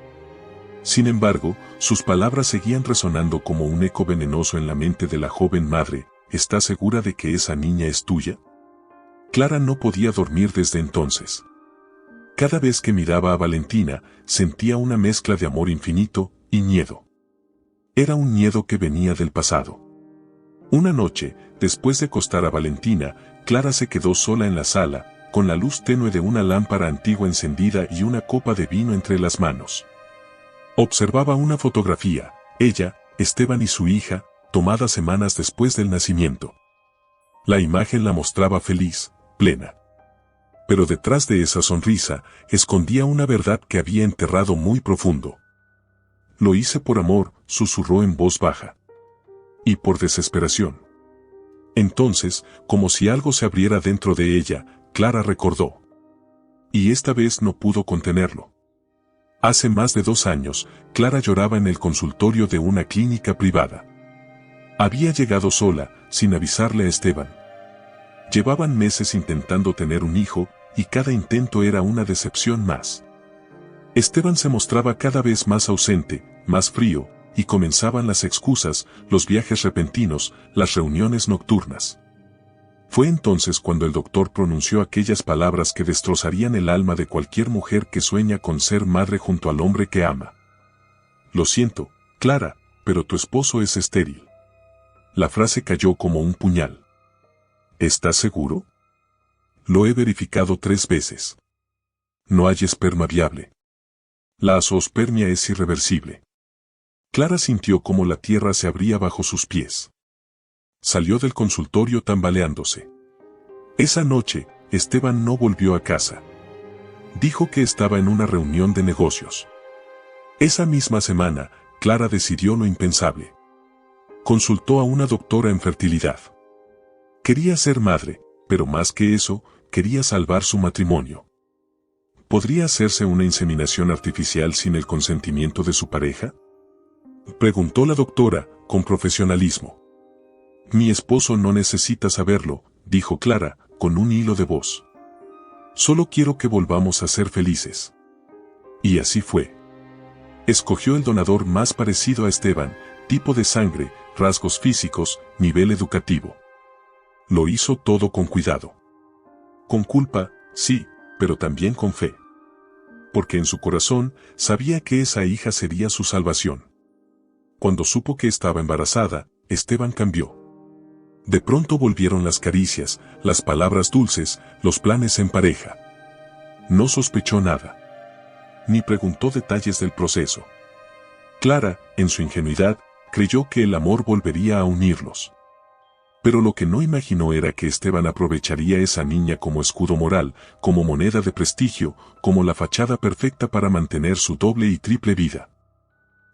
Sin embargo, sus palabras seguían resonando como un eco venenoso en la mente de la joven madre. ¿Estás segura de que esa niña es tuya? Clara no podía dormir desde entonces. Cada vez que miraba a Valentina, sentía una mezcla de amor infinito y miedo. Era un miedo que venía del pasado. Una noche, después de acostar a Valentina, Clara se quedó sola en la sala, con la luz tenue de una lámpara antigua encendida y una copa de vino entre las manos. Observaba una fotografía, ella, Esteban y su hija, tomada semanas después del nacimiento. La imagen la mostraba feliz, plena. Pero detrás de esa sonrisa, escondía una verdad que había enterrado muy profundo. Lo hice por amor, susurró en voz baja. Y por desesperación. Entonces, como si algo se abriera dentro de ella, Clara recordó. Y esta vez no pudo contenerlo. Hace más de 2 años, Clara lloraba en el consultorio de una clínica privada. Había llegado sola, sin avisarle a Esteban. Llevaban meses intentando tener un hijo, y cada intento era una decepción más. Esteban se mostraba cada vez más ausente, más frío, y comenzaban las excusas, los viajes repentinos, las reuniones nocturnas. Fue entonces cuando el doctor pronunció aquellas palabras que destrozarían el alma de cualquier mujer que sueña con ser madre junto al hombre que ama. Lo siento, Clara, pero tu esposo es estéril. La frase cayó como un puñal. ¿Estás seguro? Lo he verificado 3 veces. No hay esperma viable. La azoospermia es irreversible. Clara sintió como la tierra se abría bajo sus pies. Salió del consultorio tambaleándose. Esa noche, Esteban no volvió a casa. Dijo que estaba en una reunión de negocios. Esa misma semana, Clara decidió lo impensable. Consultó a una doctora en fertilidad. Quería ser madre, pero más que eso, quería salvar su matrimonio. ¿Podría hacerse una inseminación artificial sin el consentimiento de su pareja? Preguntó la doctora, con profesionalismo. Mi esposo no necesita saberlo, dijo Clara, con un hilo de voz. Solo quiero que volvamos a ser felices. Y así fue. Escogió el donador más parecido a Esteban, tipo de sangre, rasgos físicos, nivel educativo. Lo hizo todo con cuidado. Con culpa, sí, pero también con fe. Porque en su corazón sabía que esa hija sería su salvación. Cuando supo que estaba embarazada, Esteban cambió. De pronto volvieron las caricias, las palabras dulces, los planes en pareja. No sospechó nada. Ni preguntó detalles del proceso. Clara, en su ingenuidad, creyó que el amor volvería a unirlos. Pero lo que no imaginó era que Esteban aprovecharía a esa niña como escudo moral, como moneda de prestigio, como la fachada perfecta para mantener su doble y triple vida.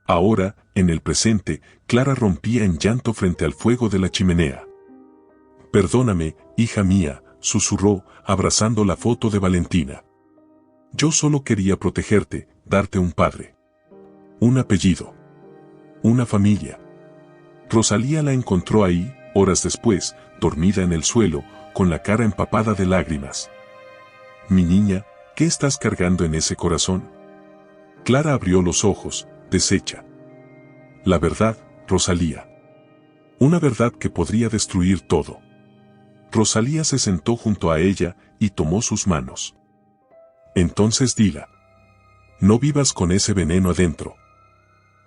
Ahora, en el presente, Clara rompía en llanto frente al fuego de la chimenea. Perdóname, hija mía, susurró, abrazando la foto de Valentina. Yo solo quería protegerte, darte un padre. Un apellido. Una familia. Rosalía la encontró ahí, horas después, dormida en el suelo, con la cara empapada de lágrimas. Mi niña, ¿qué estás cargando en ese corazón? Clara abrió los ojos, deshecha. La verdad, Rosalía. Una verdad que podría destruir todo. Rosalía se sentó junto a ella y tomó sus manos. Entonces dila. No vivas con ese veneno adentro.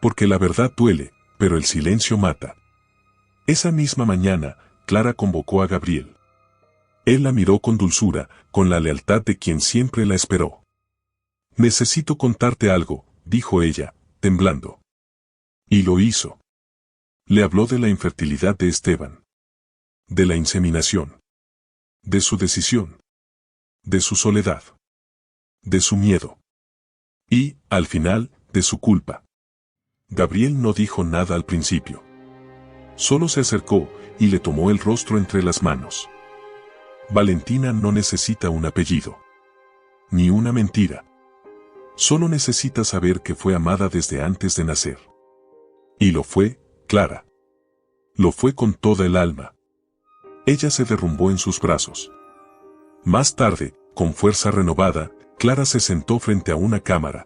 Porque la verdad duele, pero el silencio mata. Esa misma mañana, Clara convocó a Gabriel. Él la miró con dulzura, con la lealtad de quien siempre la esperó. Necesito contarte algo, dijo ella, temblando. Y lo hizo. Le habló de la infertilidad de Esteban. De la inseminación. De su decisión. De su soledad. De su miedo. Y, al final, de su culpa. Gabriel no dijo nada al principio. Solo se acercó y le tomó el rostro entre las manos. Valentina no necesita un apellido. Ni una mentira. Solo necesita saber que fue amada desde antes de nacer. Y lo fue, Clara. Lo fue con toda el alma. Ella se derrumbó en sus brazos. Más tarde, con fuerza renovada, Clara se sentó frente a una cámara.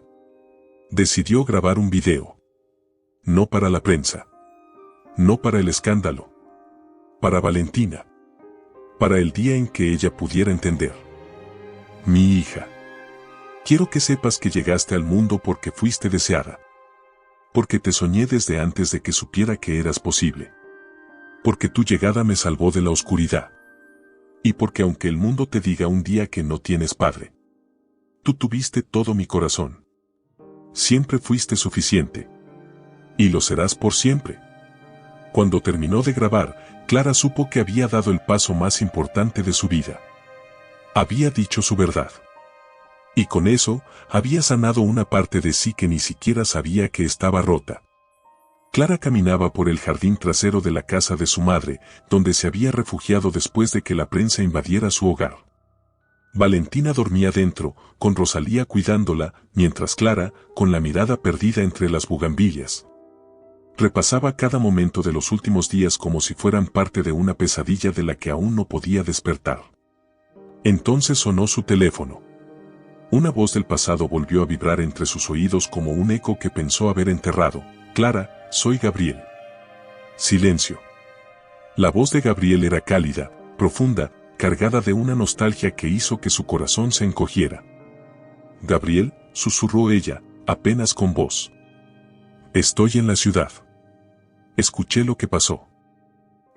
Decidió grabar un video. No para la prensa. No para el escándalo. Para Valentina. Para el día en que ella pudiera entender. Mi hija. Quiero que sepas que llegaste al mundo porque fuiste deseada. Porque te soñé desde antes de que supiera que eras posible. Porque tu llegada me salvó de la oscuridad. Y porque aunque el mundo te diga un día que no tienes padre, tú tuviste todo mi corazón. Siempre fuiste suficiente. Y lo serás por siempre. Cuando terminó de grabar, Clara supo que había dado el paso más importante de su vida. Había dicho su verdad. Y con eso, había sanado una parte de sí que ni siquiera sabía que estaba rota. Clara caminaba por el jardín trasero de la casa de su madre, donde se había refugiado después de que la prensa invadiera su hogar. Valentina dormía dentro, con Rosalía cuidándola, mientras Clara, con la mirada perdida entre las bugambilias, repasaba cada momento de los últimos días como si fueran parte de una pesadilla de la que aún no podía despertar. Entonces sonó su teléfono. Una voz del pasado volvió a vibrar entre sus oídos como un eco que pensó haber enterrado. Clara, soy Gabriel. Silencio. La voz de Gabriel era cálida, profunda, cargada de una nostalgia que hizo que su corazón se encogiera. Gabriel, susurró ella, apenas con voz. Estoy en la ciudad. Escuché lo que pasó.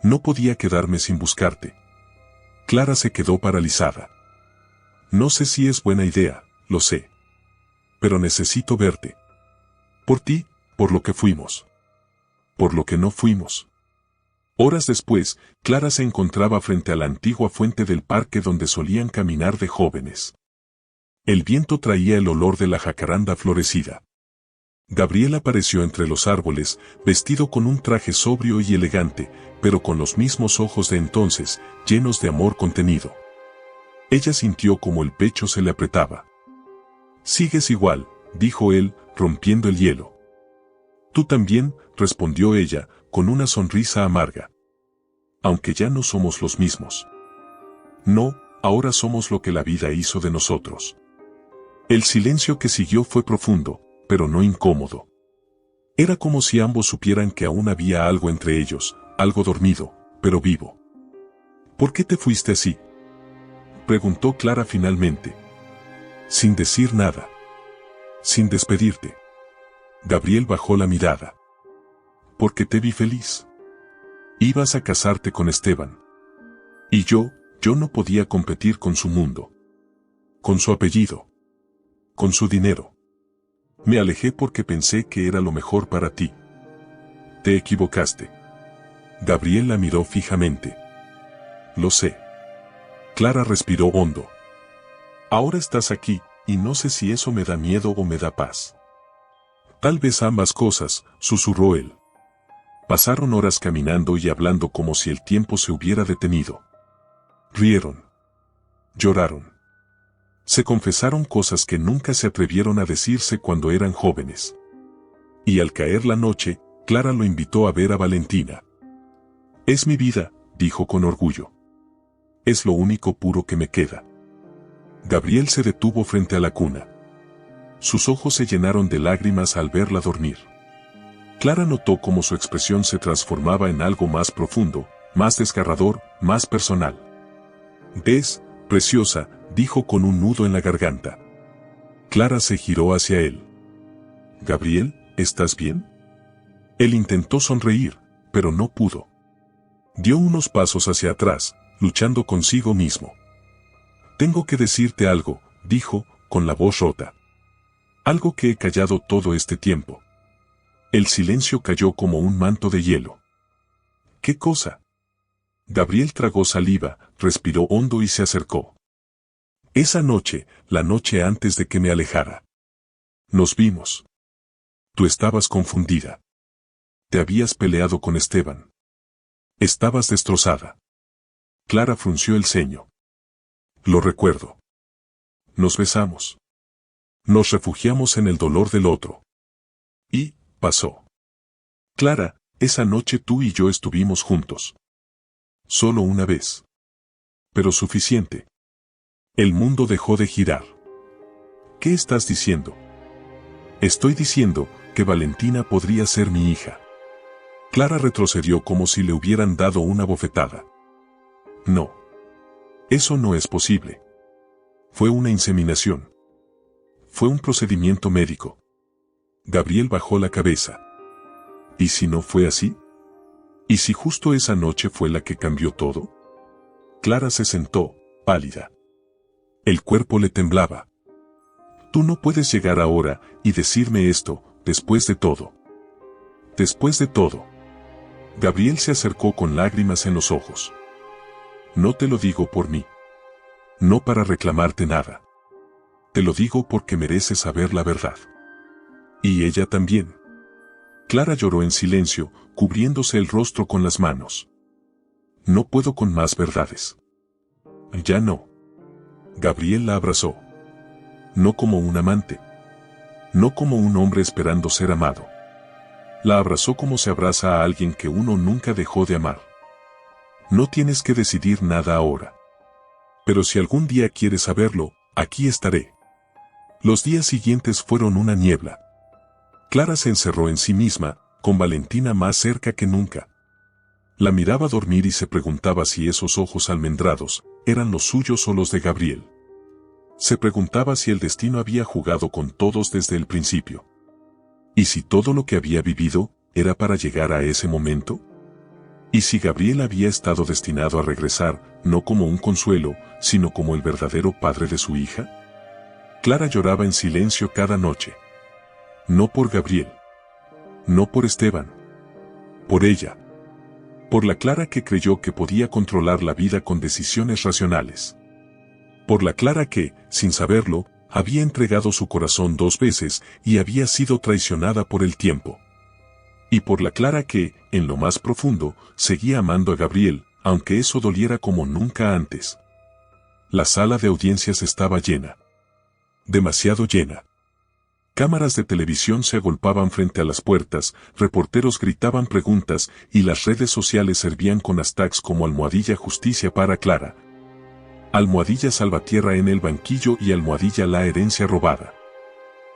No podía quedarme sin buscarte. Clara se quedó paralizada. No sé si es buena idea, lo sé. Pero necesito verte. Por ti, por lo que fuimos. Por lo que no fuimos. Horas después, Clara se encontraba frente a la antigua fuente del parque donde solían caminar de jóvenes. El viento traía el olor de la jacaranda florecida. Gabriel apareció entre los árboles, vestido con un traje sobrio y elegante, pero con los mismos ojos de entonces, llenos de amor contenido. Ella sintió como el pecho se le apretaba. Sigues igual, dijo él, rompiendo el hielo. Tú también, respondió ella, con una sonrisa amarga. Aunque ya no somos los mismos. No, ahora somos lo que la vida hizo de nosotros. El silencio que siguió fue profundo, pero no incómodo. Era como si ambos supieran que aún había algo entre ellos, algo dormido, pero vivo. ¿Por qué te fuiste así?, preguntó Clara finalmente. Sin decir nada. Sin despedirte. Gabriel bajó la mirada. Porque te vi feliz. Ibas a casarte con Esteban. Y yo no podía competir con su mundo. Con su apellido. Con su dinero. Me alejé porque pensé que era lo mejor para ti. Te equivocaste. Gabriel la miró fijamente. Lo sé. Clara respiró hondo. Ahora estás aquí, y no sé si eso me da miedo o me da paz. Tal vez ambas cosas, susurró él. Pasaron horas caminando y hablando como si el tiempo se hubiera detenido. Rieron. Lloraron. Se confesaron cosas que nunca se atrevieron a decirse cuando eran jóvenes. Y al caer la noche, Clara lo invitó a ver a Valentina. Es mi vida, dijo con orgullo. Es lo único puro que me queda. Gabriel se detuvo frente a la cuna. Sus ojos se llenaron de lágrimas al verla dormir. Clara notó cómo su expresión se transformaba en algo más profundo, más desgarrador, más personal. «¿Ves, preciosa?», dijo con un nudo en la garganta. Clara se giró hacia él. «Gabriel, ¿estás bien?». Él intentó sonreír, pero no pudo. Dio unos pasos hacia atrás, luchando consigo mismo. «Tengo que decirte algo», dijo, con la voz rota. «Algo que he callado todo este tiempo». El silencio cayó como un manto de hielo. «¿Qué cosa?». Gabriel tragó saliva, respiró hondo y se acercó. «Esa noche, la noche antes de que me alejara. Nos vimos. Tú estabas confundida. Te habías peleado con Esteban. Estabas destrozada». Clara frunció el ceño. «Lo recuerdo. Nos besamos. Nos refugiamos en el dolor del otro. Y pasó. Clara, esa noche tú y yo estuvimos juntos. Solo una vez. Pero suficiente. El mundo dejó de girar». «¿Qué estás diciendo?». «Estoy diciendo que Valentina podría ser mi hija». Clara retrocedió como si le hubieran dado una bofetada. «No. Eso no es posible. Fue una inseminación. Fue un procedimiento médico». Gabriel bajó la cabeza. ¿Y si no fue así? ¿Y si justo esa noche fue la que cambió todo? Clara se sentó, pálida. El cuerpo le temblaba. «Tú no puedes llegar ahora y decirme esto, después de todo». «Después de todo». Gabriel se acercó con lágrimas en los ojos. «No te lo digo por mí. No para reclamarte nada. Te lo digo porque mereces saber la verdad. Y ella también». Clara lloró en silencio, cubriéndose el rostro con las manos. «No puedo con más verdades». «Ya no». Gabriel la abrazó. No como un amante. No como un hombre esperando ser amado. La abrazó como se abraza a alguien que uno nunca dejó de amar. «No tienes que decidir nada ahora. Pero si algún día quieres saberlo, aquí estaré. Los días siguientes fueron una niebla. Clara se encerró en sí misma, con Valentina más cerca que nunca. La miraba dormir y se preguntaba si esos ojos almendrados eran los suyos o los de Gabriel. Se preguntaba si el destino había jugado con todos desde el principio. ¿Y si todo lo que había vivido era para llegar a ese momento? ¿Y si Gabriel había estado destinado a regresar, no como un consuelo, sino como el verdadero padre de su hija? Clara lloraba en silencio cada noche. No por Gabriel. No por Esteban. Por ella. Por la Clara que creyó que podía controlar la vida con decisiones racionales. Por la Clara que, sin saberlo, había entregado su corazón 2 veces y había sido traicionada por el tiempo. Y por la Clara que, en lo más profundo, seguía amando a Gabriel, aunque eso doliera como nunca antes. La sala de audiencias estaba llena. Demasiado llena. Cámaras de televisión se agolpaban frente a las puertas, reporteros gritaban preguntas y las redes sociales servían con hashtags como almohadilla justicia para Clara, almohadilla salvatierra en el banquillo y almohadilla la herencia robada.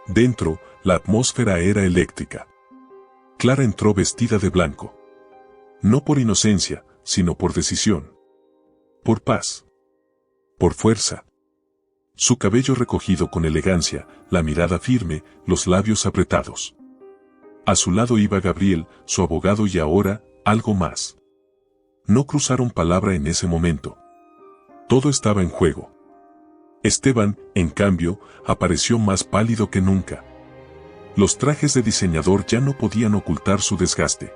Dentro, la atmósfera era eléctrica. Clara entró vestida de blanco. No por inocencia, sino por decisión. Por paz. Por fuerza. Su cabello recogido con elegancia, la mirada firme, los labios apretados. A su lado iba Gabriel, su abogado y ahora, algo más. No cruzaron palabra en ese momento. Todo estaba en juego. Esteban, en cambio, apareció más pálido que nunca. Los trajes de diseñador ya no podían ocultar su desgaste.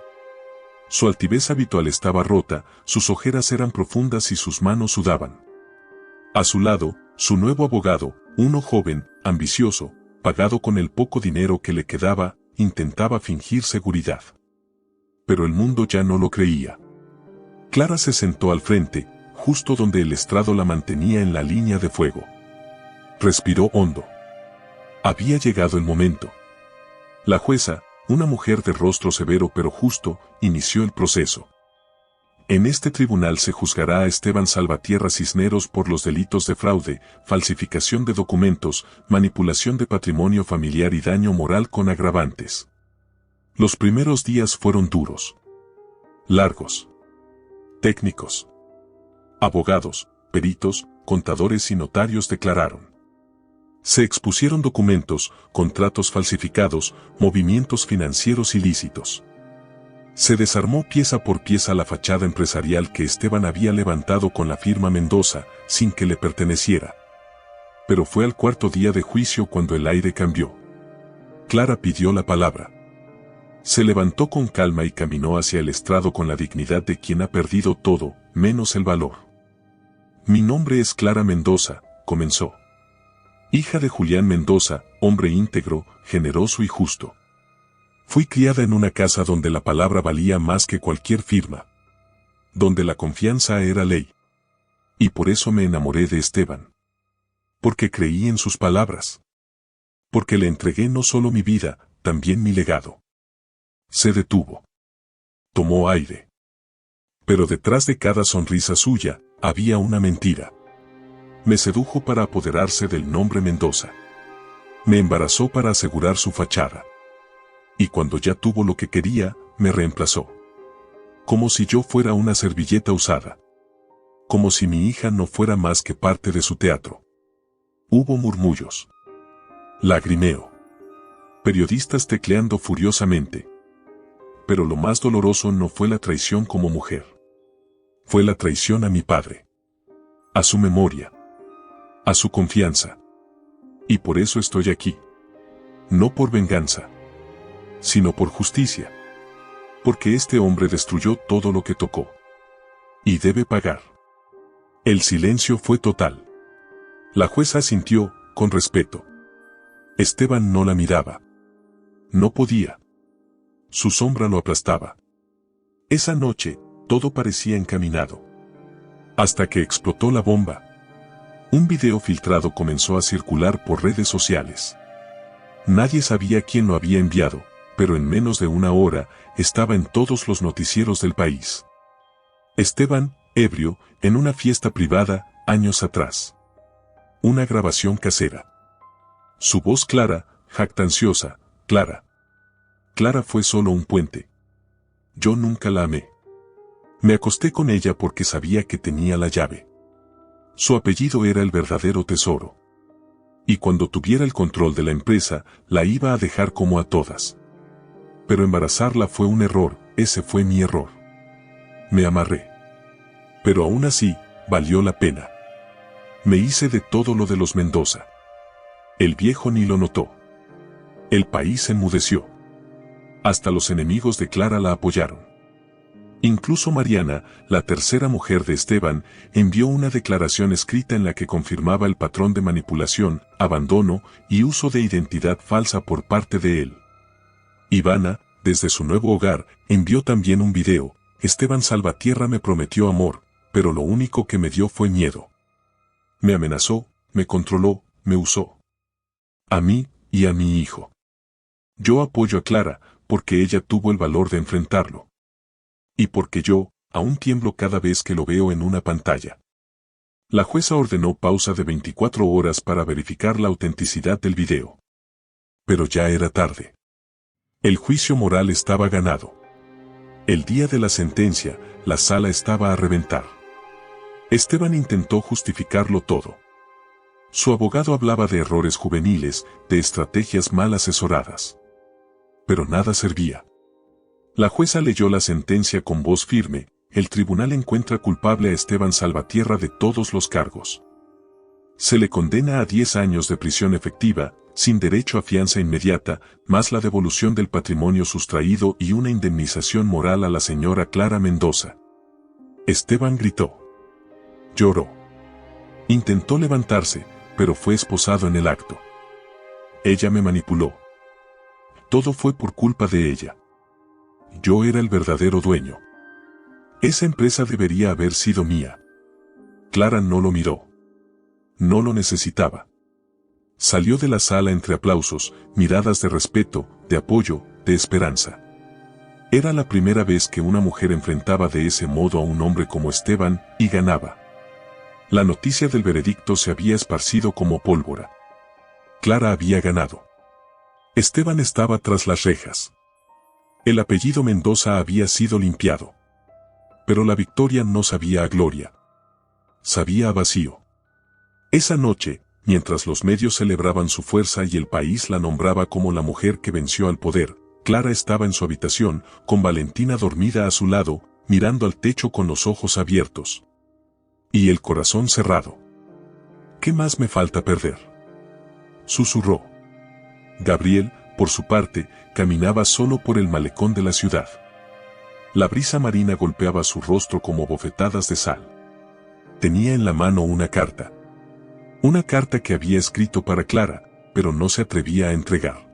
Su altivez habitual estaba rota, sus ojeras eran profundas y sus manos sudaban. A su lado, su nuevo abogado, uno joven, ambicioso, pagado con el poco dinero que le quedaba, intentaba fingir seguridad. Pero el mundo ya no lo creía. Clara se sentó al frente, justo donde el estrado la mantenía en la línea de fuego. Respiró hondo. Había llegado el momento. La jueza, una mujer de rostro severo pero justo, inició el proceso. En este tribunal se juzgará a Esteban Salvatierra Cisneros por los delitos de fraude, falsificación de documentos, manipulación de patrimonio familiar y daño moral con agravantes. Los primeros días fueron duros. Largos. Técnicos. Abogados, peritos, contadores y notarios declararon. Se expusieron documentos, contratos falsificados, movimientos financieros ilícitos. Se desarmó pieza por pieza la fachada empresarial que Esteban había levantado con la firma Mendoza, sin que le perteneciera. Pero fue al 4.º día de juicio cuando el aire cambió. Clara pidió la palabra. Se levantó con calma y caminó hacia el estrado con la dignidad de quien ha perdido todo, menos el valor. Mi nombre es Clara Mendoza, comenzó. Hija de Julián Mendoza, hombre íntegro, generoso y justo. Fui criada en una casa donde la palabra valía más que cualquier firma. Donde la confianza era ley. Y por eso me enamoré de Esteban. Porque creí en sus palabras. Porque le entregué no solo mi vida, también mi legado. Se detuvo. Tomó aire. Pero detrás de cada sonrisa suya, había una mentira. Me sedujo para apoderarse del nombre Mendoza. Me embarazó para asegurar su fachada. Y cuando ya tuvo lo que quería, me reemplazó. Como si yo fuera una servilleta usada. Como si mi hija no fuera más que parte de su teatro. Hubo murmullos. Lagrimeo. Periodistas tecleando furiosamente. Pero lo más doloroso no fue la traición como mujer. Fue la traición a mi padre. A su memoria. A su confianza. Y por eso estoy aquí. No por venganza. Sino por justicia. Porque este hombre destruyó todo lo que tocó. Y debe pagar. El silencio fue total. La jueza asintió, con respeto. Esteban no la miraba. No podía. Su sombra lo aplastaba. Esa noche, todo parecía encaminado. Hasta que explotó la bomba. Un video filtrado comenzó a circular por redes sociales. Nadie sabía quién lo había enviado, pero en menos de una hora, estaba en todos los noticieros del país. Esteban, ebrio, en una fiesta privada, años atrás. Una grabación casera. Su voz clara, jactanciosa, Clara. Clara fue solo un puente. Yo nunca la amé. Me acosté con ella porque sabía que tenía la llave. Su apellido era el verdadero tesoro. Y cuando tuviera el control de la empresa, la iba a dejar como a todas. Pero embarazarla fue un error, ese fue mi error. Me amarré. Pero aún así, valió la pena. Me hice de todo lo de los Mendoza. El viejo ni lo notó. El país enmudeció. Hasta los enemigos de Clara la apoyaron. Incluso Mariana, la tercera mujer de Esteban, envió una declaración escrita en la que confirmaba el patrón de manipulación, abandono y uso de identidad falsa por parte de él. Ivana, desde su nuevo hogar, envió también un video. Esteban Salvatierra me prometió amor, pero lo único que me dio fue miedo. Me amenazó, me controló, me usó. A mí y a mi hijo. Yo apoyo a Clara, porque ella tuvo el valor de enfrentarlo. Y porque yo, aún tiemblo cada vez que lo veo en una pantalla. La jueza ordenó pausa de 24 horas para verificar la autenticidad del video. Pero ya era tarde. El juicio moral estaba ganado. El día de la sentencia, la sala estaba a reventar. Esteban intentó justificarlo todo. Su abogado hablaba de errores juveniles, de estrategias mal asesoradas. Pero nada servía. La jueza leyó la sentencia con voz firme. El tribunal encuentra culpable a Esteban Salvatierra de todos los cargos. Se le condena a 10 años de prisión efectiva, sin derecho a fianza inmediata, más la devolución del patrimonio sustraído y una indemnización moral a la señora Clara Mendoza. Esteban gritó. Lloró. Intentó levantarse, pero fue esposado en el acto. Ella me manipuló. Todo fue por culpa de ella. Yo era el verdadero dueño. Esa empresa debería haber sido mía. Clara no lo miró. No lo necesitaba. Salió de la sala entre aplausos, miradas de respeto, de apoyo, de esperanza. Era la primera vez que una mujer enfrentaba de ese modo a un hombre como Esteban, y ganaba. La noticia del veredicto se había esparcido como pólvora. Clara había ganado. Esteban estaba tras las rejas. El apellido Mendoza había sido limpiado. Pero la victoria no sabía a gloria. Sabía a vacío. Esa noche, mientras los medios celebraban su fuerza y el país la nombraba como la mujer que venció al poder, Clara estaba en su habitación, con Valentina dormida a su lado, mirando al techo con los ojos abiertos. Y el corazón cerrado. ¿Qué más me falta perder?, susurró. Gabriel, por su parte, caminaba solo por el malecón de la ciudad. La brisa marina golpeaba su rostro como bofetadas de sal. Tenía en la mano una carta. Una carta que había escrito para Clara, pero no se atrevía a entregar.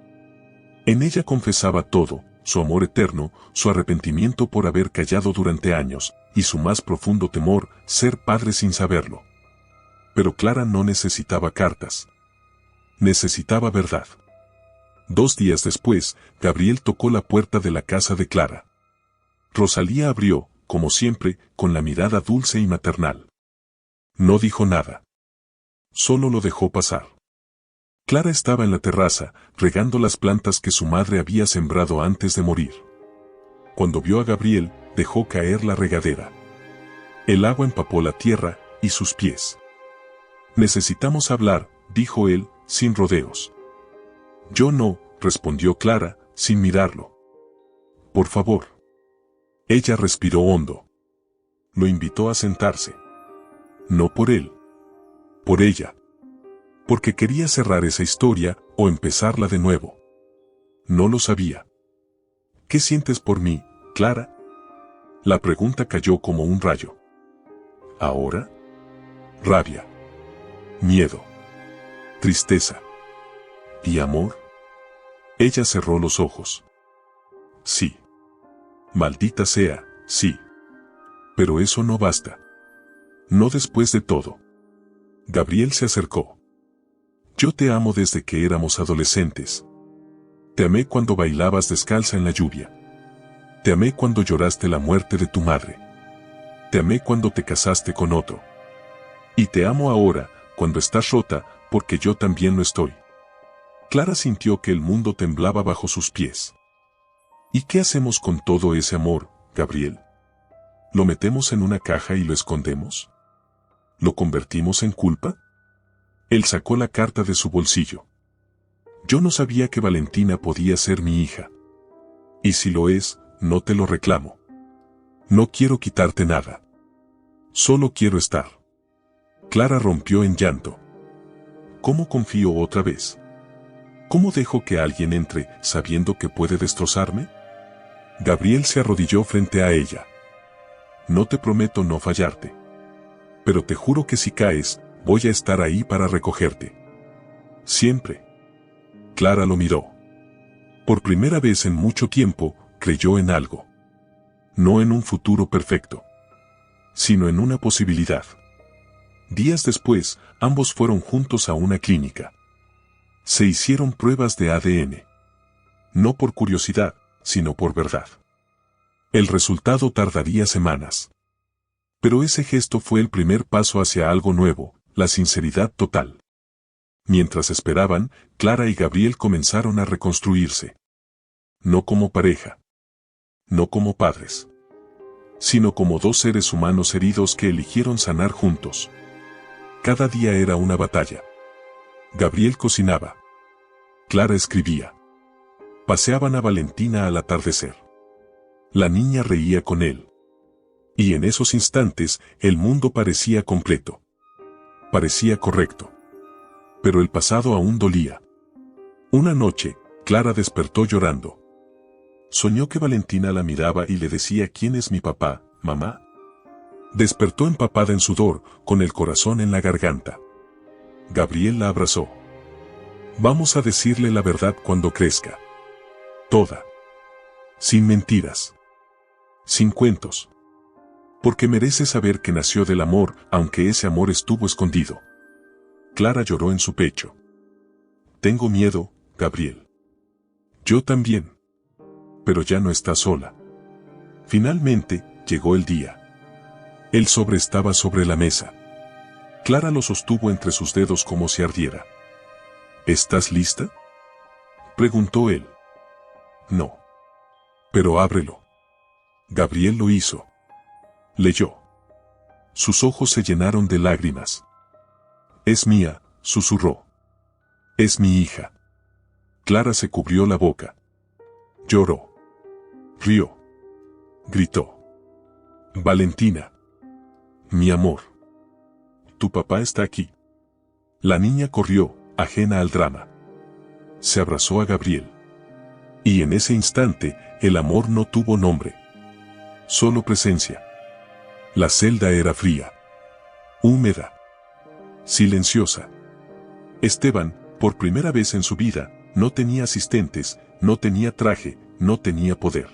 En ella confesaba todo, su amor eterno, su arrepentimiento por haber callado durante años, y su más profundo temor, ser padre sin saberlo. Pero Clara no necesitaba cartas. Necesitaba verdad. 2 días después, Gabriel tocó la puerta de la casa de Clara. Rosalía abrió, como siempre, con la mirada dulce y maternal. No dijo nada. Solo lo dejó pasar. Clara estaba en la terraza, regando las plantas que su madre había sembrado antes de morir. Cuando vio a Gabriel, dejó caer la regadera. El agua empapó la tierra y sus pies. Necesitamos hablar, dijo él, sin rodeos. Yo no, respondió Clara, sin mirarlo. Por favor. Ella respiró hondo. Lo invitó a sentarse. No por él. Por ella. Porque quería cerrar esa historia, o empezarla de nuevo. No lo sabía. ¿Qué sientes por mí, Clara? La pregunta cayó como un rayo. ¿Ahora? Rabia. Miedo. Tristeza. ¿Y amor? Ella cerró los ojos. Sí. Maldita sea, sí. Pero eso no basta. No después de todo. Gabriel se acercó. Yo te amo desde que éramos adolescentes. Te amé cuando bailabas descalza en la lluvia. Te amé cuando lloraste la muerte de tu madre. Te amé cuando te casaste con otro. Y te amo ahora, cuando estás rota, porque yo también lo estoy. Clara sintió que el mundo temblaba bajo sus pies. ¿Y qué hacemos con todo ese amor, Gabriel? ¿Lo metemos en una caja y lo escondemos? ¿Lo convertimos en culpa? Él sacó la carta de su bolsillo. Yo no sabía que Valentina podía ser mi hija. Y si lo es, no te lo reclamo. No quiero quitarte nada. Solo quiero estar. Clara rompió en llanto. ¿Cómo confío otra vez? ¿Cómo dejo que alguien entre, sabiendo que puede destrozarme? Gabriel se arrodilló frente a ella. No te prometo no fallarte. Pero te juro que si caes, voy a estar ahí para recogerte. Siempre. Clara lo miró. Por primera vez en mucho tiempo, creyó en algo. No en un futuro perfecto, sino en una posibilidad. Días después, ambos fueron juntos a una clínica. Se hicieron pruebas de ADN. No por curiosidad, sino por verdad. El resultado tardaría semanas. Pero ese gesto fue el primer paso hacia algo nuevo, la sinceridad total. Mientras esperaban, Clara y Gabriel comenzaron a reconstruirse. No como pareja. No como padres. Sino como dos seres humanos heridos que eligieron sanar juntos. Cada día era una batalla. Gabriel cocinaba. Clara escribía. Paseaban a Valentina al atardecer. La niña reía con él. Y en esos instantes, el mundo parecía completo. Parecía correcto. Pero el pasado aún dolía. Una noche, Clara despertó llorando. Soñó que Valentina la miraba y le decía ¿quién es mi papá, mamá? Despertó empapada en sudor, con el corazón en la garganta. Gabriel la abrazó. Vamos a decirle la verdad cuando crezca. Toda. Sin mentiras. Sin cuentos. Porque merece saber que nació del amor, aunque ese amor estuvo escondido. Clara lloró en su pecho. Tengo miedo, Gabriel. Yo también. Pero ya no está sola. Finalmente, llegó el día. El sobre estaba sobre la mesa. Clara lo sostuvo entre sus dedos como si ardiera. ¿Estás lista?, preguntó él. No. Pero ábrelo. Gabriel lo hizo. Leyó. Sus ojos se llenaron de lágrimas. Es mía, susurró. Es mi hija. Clara se cubrió la boca. Lloró. Rió. Gritó. Valentina. Mi amor. Tu papá está aquí. La niña corrió, ajena al drama. Se abrazó a Gabriel. Y en ese instante, el amor no tuvo nombre. Solo presencia. La celda era fría. Húmeda. Silenciosa. Esteban, por primera vez en su vida, no tenía asistentes, no tenía traje, no tenía poder.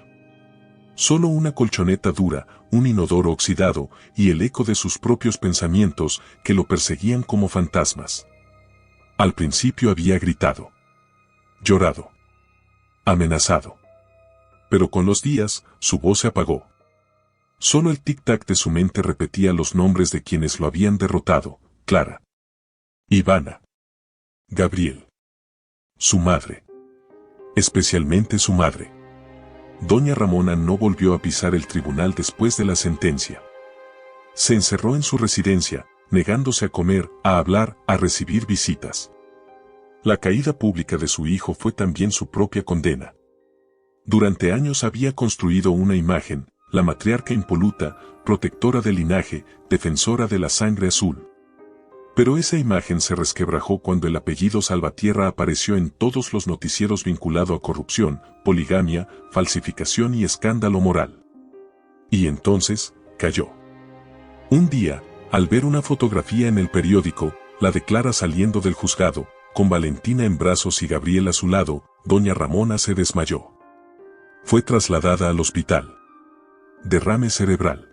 Solo una colchoneta dura, un inodoro oxidado y el eco de sus propios pensamientos que lo perseguían como fantasmas. Al principio había gritado. Llorado. Amenazado. Pero con los días, su voz se apagó. Solo el tic-tac de su mente repetía los nombres de quienes lo habían derrotado: Clara, Ivana, Gabriel, su madre. Especialmente su madre. Doña Ramona no volvió a pisar el tribunal después de la sentencia. Se encerró en su residencia, negándose a comer, a hablar, a recibir visitas. La caída pública de su hijo fue también su propia condena. Durante años había construido una imagen, la matriarca impoluta, protectora del linaje, defensora de la sangre azul. Pero esa imagen se resquebrajó cuando el apellido Salvatierra apareció en todos los noticieros vinculado a corrupción, poligamia, falsificación y escándalo moral. Y entonces, cayó. Un día, al ver una fotografía en el periódico, la de Clara saliendo del juzgado, con Valentina en brazos y Gabriel a su lado, doña Ramona se desmayó. Fue trasladada al hospital. Derrame cerebral.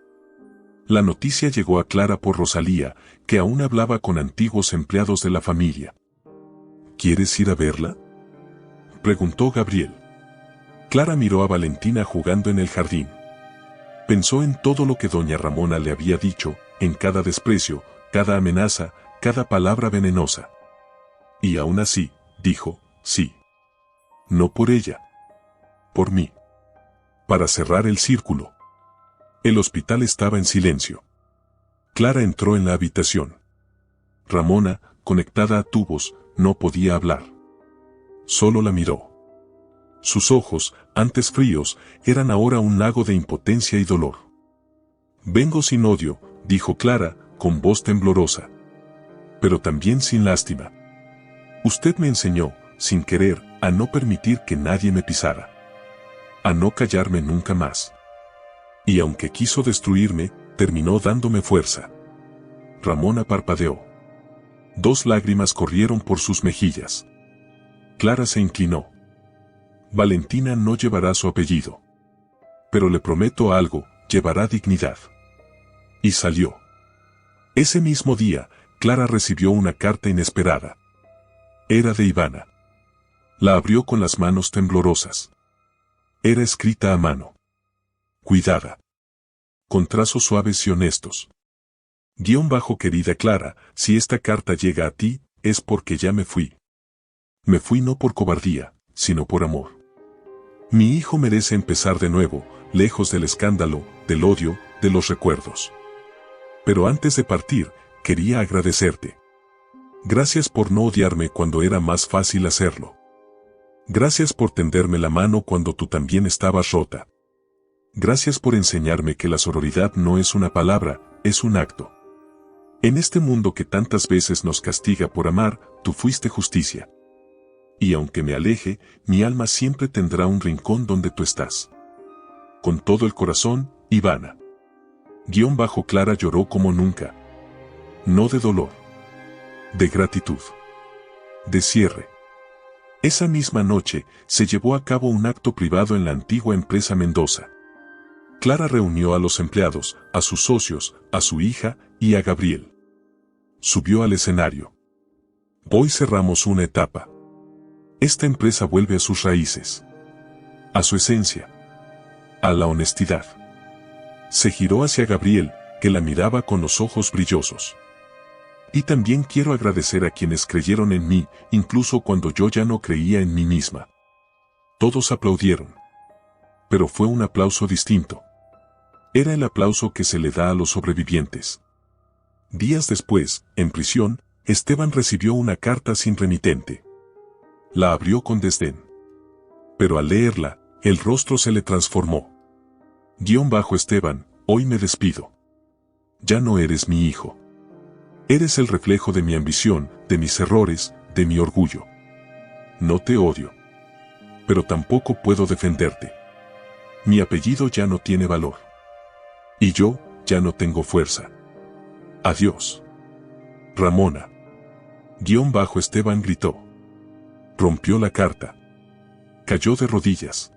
La noticia llegó a Clara por Rosalía, que aún hablaba con antiguos empleados de la familia. ¿Quieres ir a verla?, preguntó Gabriel. Clara miró a Valentina jugando en el jardín. Pensó en todo lo que doña Ramona le había dicho, en cada desprecio, cada amenaza, cada palabra venenosa. Y aún así, dijo, sí. No por ella. Por mí. Para cerrar el círculo. El hospital estaba en silencio. Clara entró en la habitación. Ramona, conectada a tubos, no podía hablar. Solo la miró. Sus ojos, antes fríos, eran ahora un lago de impotencia y dolor. Vengo sin odio, dijo Clara, con voz temblorosa. Pero también sin lástima. Usted me enseñó, sin querer, a no permitir que nadie me pisara. A no callarme nunca más. Y aunque quiso destruirme, terminó dándome fuerza. Ramona parpadeó. 2 lágrimas corrieron por sus mejillas. Clara se inclinó. Valentina no llevará su apellido. Pero le prometo algo, llevará dignidad. Y salió. Ese mismo día, Clara recibió una carta inesperada. Era de Ivana. La abrió con las manos temblorosas. Era escrita a mano. Cuidada. Con trazos suaves y honestos. Querida Clara, si esta carta llega a ti, es porque ya me fui. Me fui no por cobardía, sino por amor. Mi hijo merece empezar de nuevo, lejos del escándalo, del odio, de los recuerdos. Pero antes de partir, quería agradecerte. Gracias por no odiarme cuando era más fácil hacerlo. Gracias por tenderme la mano cuando tú también estabas rota. Gracias por enseñarme que la sororidad no es una palabra, es un acto. En este mundo que tantas veces nos castiga por amar, tú fuiste justicia. Y aunque me aleje, mi alma siempre tendrá un rincón donde tú estás. Con todo el corazón, Ivana. Clara lloró como nunca. No de dolor. De gratitud. De cierre. Esa misma noche, se llevó a cabo un acto privado en la antigua empresa Mendoza. Clara reunió a los empleados, a sus socios, a su hija y a Gabriel. Subió al escenario. Hoy cerramos una etapa. Esta empresa vuelve a sus raíces. A su esencia. A la honestidad. Se giró hacia Gabriel, que la miraba con los ojos brillosos. Y también quiero agradecer a quienes creyeron en mí, incluso cuando yo ya no creía en mí misma. Todos aplaudieron. Pero fue un aplauso distinto. Era el aplauso que se le da a los sobrevivientes. Días después, en prisión, Esteban recibió una carta sin remitente. La abrió con desdén. Pero al leerla, el rostro se le transformó. Esteban, hoy me despido. Ya no eres mi hijo. Eres el reflejo de mi ambición, de mis errores, de mi orgullo. No te odio. Pero tampoco puedo defenderte. Mi apellido ya no tiene valor. Y yo, ya no tengo fuerza. Adiós. Ramona. Esteban gritó. Rompió la carta. Cayó de rodillas.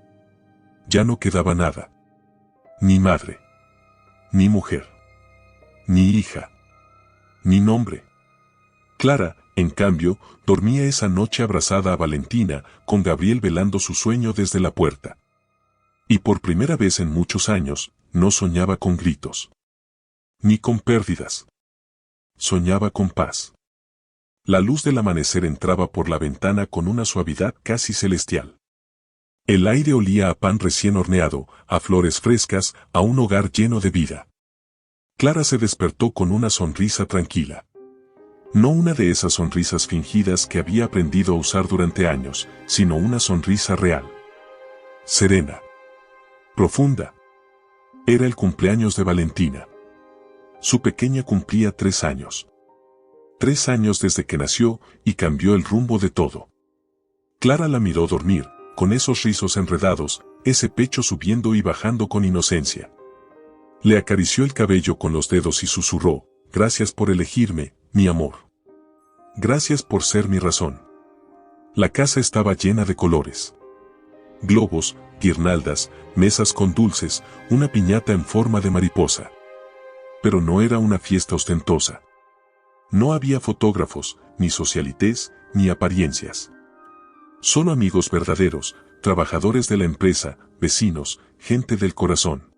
Ya no quedaba nada. Ni madre. Ni mujer. Ni hija. Ni nombre. Clara, en cambio, dormía esa noche abrazada a Valentina, con Gabriel velando su sueño desde la puerta. Y por primera vez en muchos años, no soñaba con gritos. Ni con pérdidas. Soñaba con paz. La luz del amanecer entraba por la ventana con una suavidad casi celestial. El aire olía a pan recién horneado, a flores frescas, a un hogar lleno de vida. Clara se despertó con una sonrisa tranquila. No una de esas sonrisas fingidas que había aprendido a usar durante años, sino una sonrisa real. Serena. Profunda. Era el cumpleaños de Valentina. Su pequeña cumplía 3 años. 3 años desde que nació y cambió el rumbo de todo. Clara la miró dormir, con esos rizos enredados, ese pecho subiendo y bajando con inocencia. Le acarició el cabello con los dedos y susurró, gracias por elegirme, mi amor. Gracias por ser mi razón. La casa estaba llena de colores. Globos, guirnaldas, mesas con dulces, una piñata en forma de mariposa. Pero no era una fiesta ostentosa. No había fotógrafos, ni socialités, ni apariencias. Solo amigos verdaderos, trabajadores de la empresa, vecinos, gente del corazón.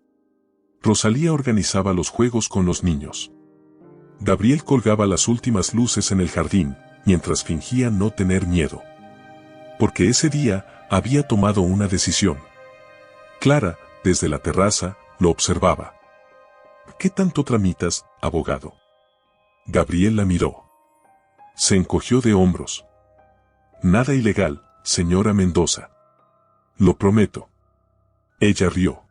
Rosalía organizaba los juegos con los niños. Gabriel colgaba las últimas luces en el jardín, mientras fingía no tener miedo. Porque ese día había tomado una decisión. Clara, desde la terraza, lo observaba. ¿Qué tanto tramitas, abogado? Gabriel la miró. Se encogió de hombros. Nada ilegal, señora Mendoza. Lo prometo. Ella rió.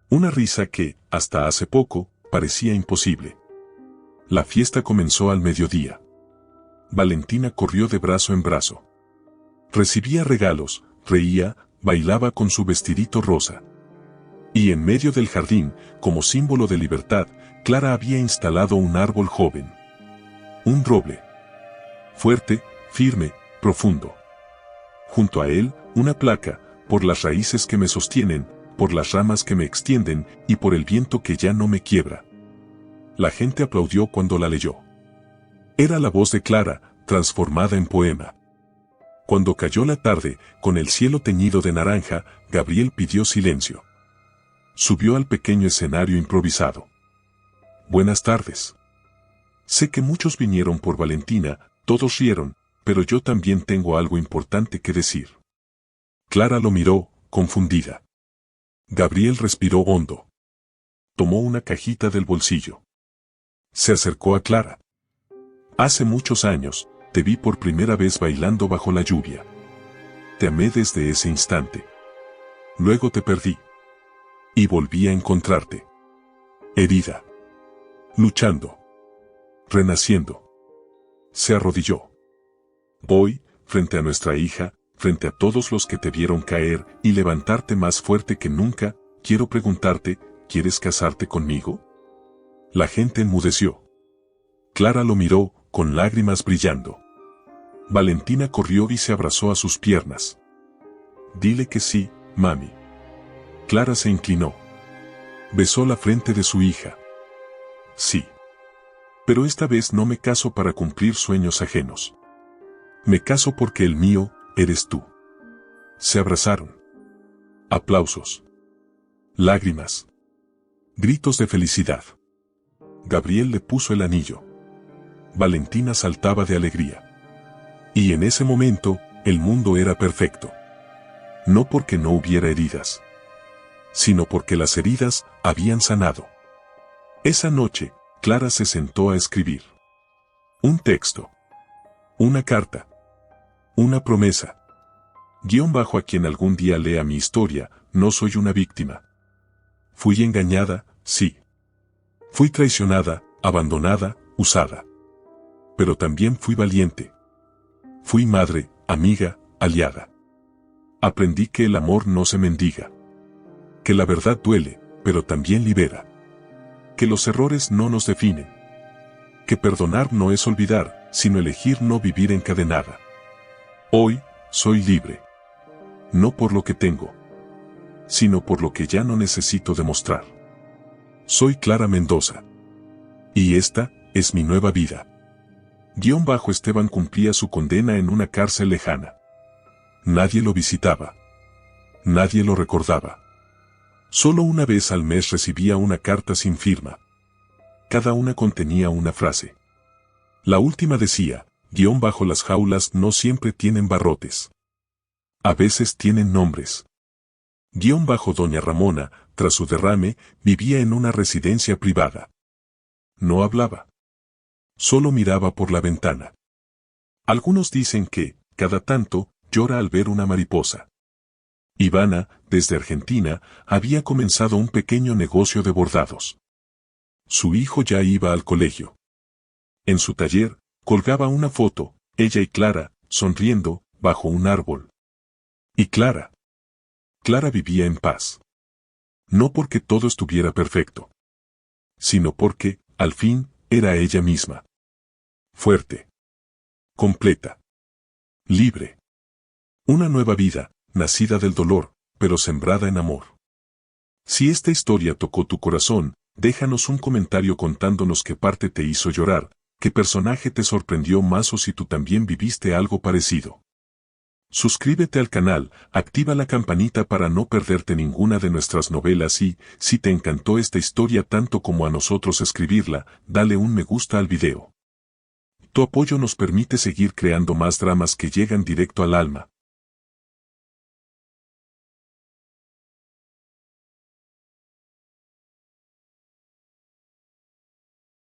Una risa que, hasta hace poco, parecía imposible. La fiesta comenzó al mediodía. Valentina corrió de brazo en brazo. Recibía regalos, reía, bailaba con su vestidito rosa. Y en medio del jardín, como símbolo de libertad, Clara había instalado un árbol joven. Un roble. Fuerte, firme, profundo. Junto a él, una placa, por las raíces que me sostienen, por las ramas que me extienden y por el viento que ya no me quiebra. La gente aplaudió cuando la leyó. Era la voz de Clara, transformada en poema. Cuando cayó la tarde, con el cielo teñido de naranja, Gabriel pidió silencio. Subió al pequeño escenario improvisado. Buenas tardes. Sé que muchos vinieron por Valentina, todos rieron, pero yo también tengo algo importante que decir. Clara lo miró, confundida. Gabriel respiró hondo. Tomó una cajita del bolsillo. Se acercó a Clara. Hace muchos años, te vi por primera vez bailando bajo la lluvia. Te amé desde ese instante. Luego te perdí. Y volví a encontrarte. Herida. Luchando. Renaciendo. Se arrodilló. Voy, frente a nuestra hija, frente a todos los que te vieron caer y levantarte más fuerte que nunca, quiero preguntarte, ¿quieres casarte conmigo? La gente enmudeció. Clara lo miró, con lágrimas brillando. Valentina corrió y se abrazó a sus piernas. Dile que sí, mami. Clara se inclinó. Besó la frente de su hija. Sí. Pero esta vez no me caso para cumplir sueños ajenos. Me caso porque el mío, eres tú. Se abrazaron. Aplausos. Lágrimas. Gritos de felicidad. Gabriel le puso el anillo. Valentina saltaba de alegría. Y en ese momento, el mundo era perfecto. No porque no hubiera heridas, sino porque las heridas habían sanado. Esa noche, Clara se sentó a escribir. Un texto. Una carta. Una promesa. _ a quien algún día lea mi historia, no soy una víctima. Fui engañada, sí. Fui traicionada, abandonada, usada. Pero también fui valiente. Fui madre, amiga, aliada. Aprendí que el amor no se mendiga. Que la verdad duele, pero también libera. Que los errores no nos definen. Que perdonar no es olvidar, sino elegir no vivir encadenada. Hoy, soy libre. No por lo que tengo, sino por lo que ya no necesito demostrar. Soy Clara Mendoza. Y esta, es mi nueva vida. Esteban cumplía su condena en una cárcel lejana. Nadie lo visitaba. Nadie lo recordaba. Solo una vez al mes recibía una carta sin firma. Cada una contenía una frase. La última decía, las jaulas no siempre tienen barrotes. A veces tienen nombres. Doña Ramona, tras su derrame, vivía en una residencia privada. No hablaba. Solo miraba por la ventana. Algunos dicen que, cada tanto, llora al ver una mariposa. Ivana, desde Argentina, había comenzado un pequeño negocio de bordados. Su hijo ya iba al colegio. En su taller, colgaba una foto, ella y Clara, sonriendo, bajo un árbol. Y Clara. Clara vivía en paz. No porque todo estuviera perfecto, sino porque, al fin, era ella misma. Fuerte. Completa. Libre. Una nueva vida, nacida del dolor, pero sembrada en amor. Si esta historia tocó tu corazón, déjanos un comentario contándonos qué parte te hizo llorar, qué personaje te sorprendió más o si tú también viviste algo parecido. Suscríbete al canal, activa la campanita para no perderte ninguna de nuestras novelas y, si te encantó esta historia tanto como a nosotros escribirla, dale un me gusta al video. Tu apoyo nos permite seguir creando más dramas que llegan directo al alma.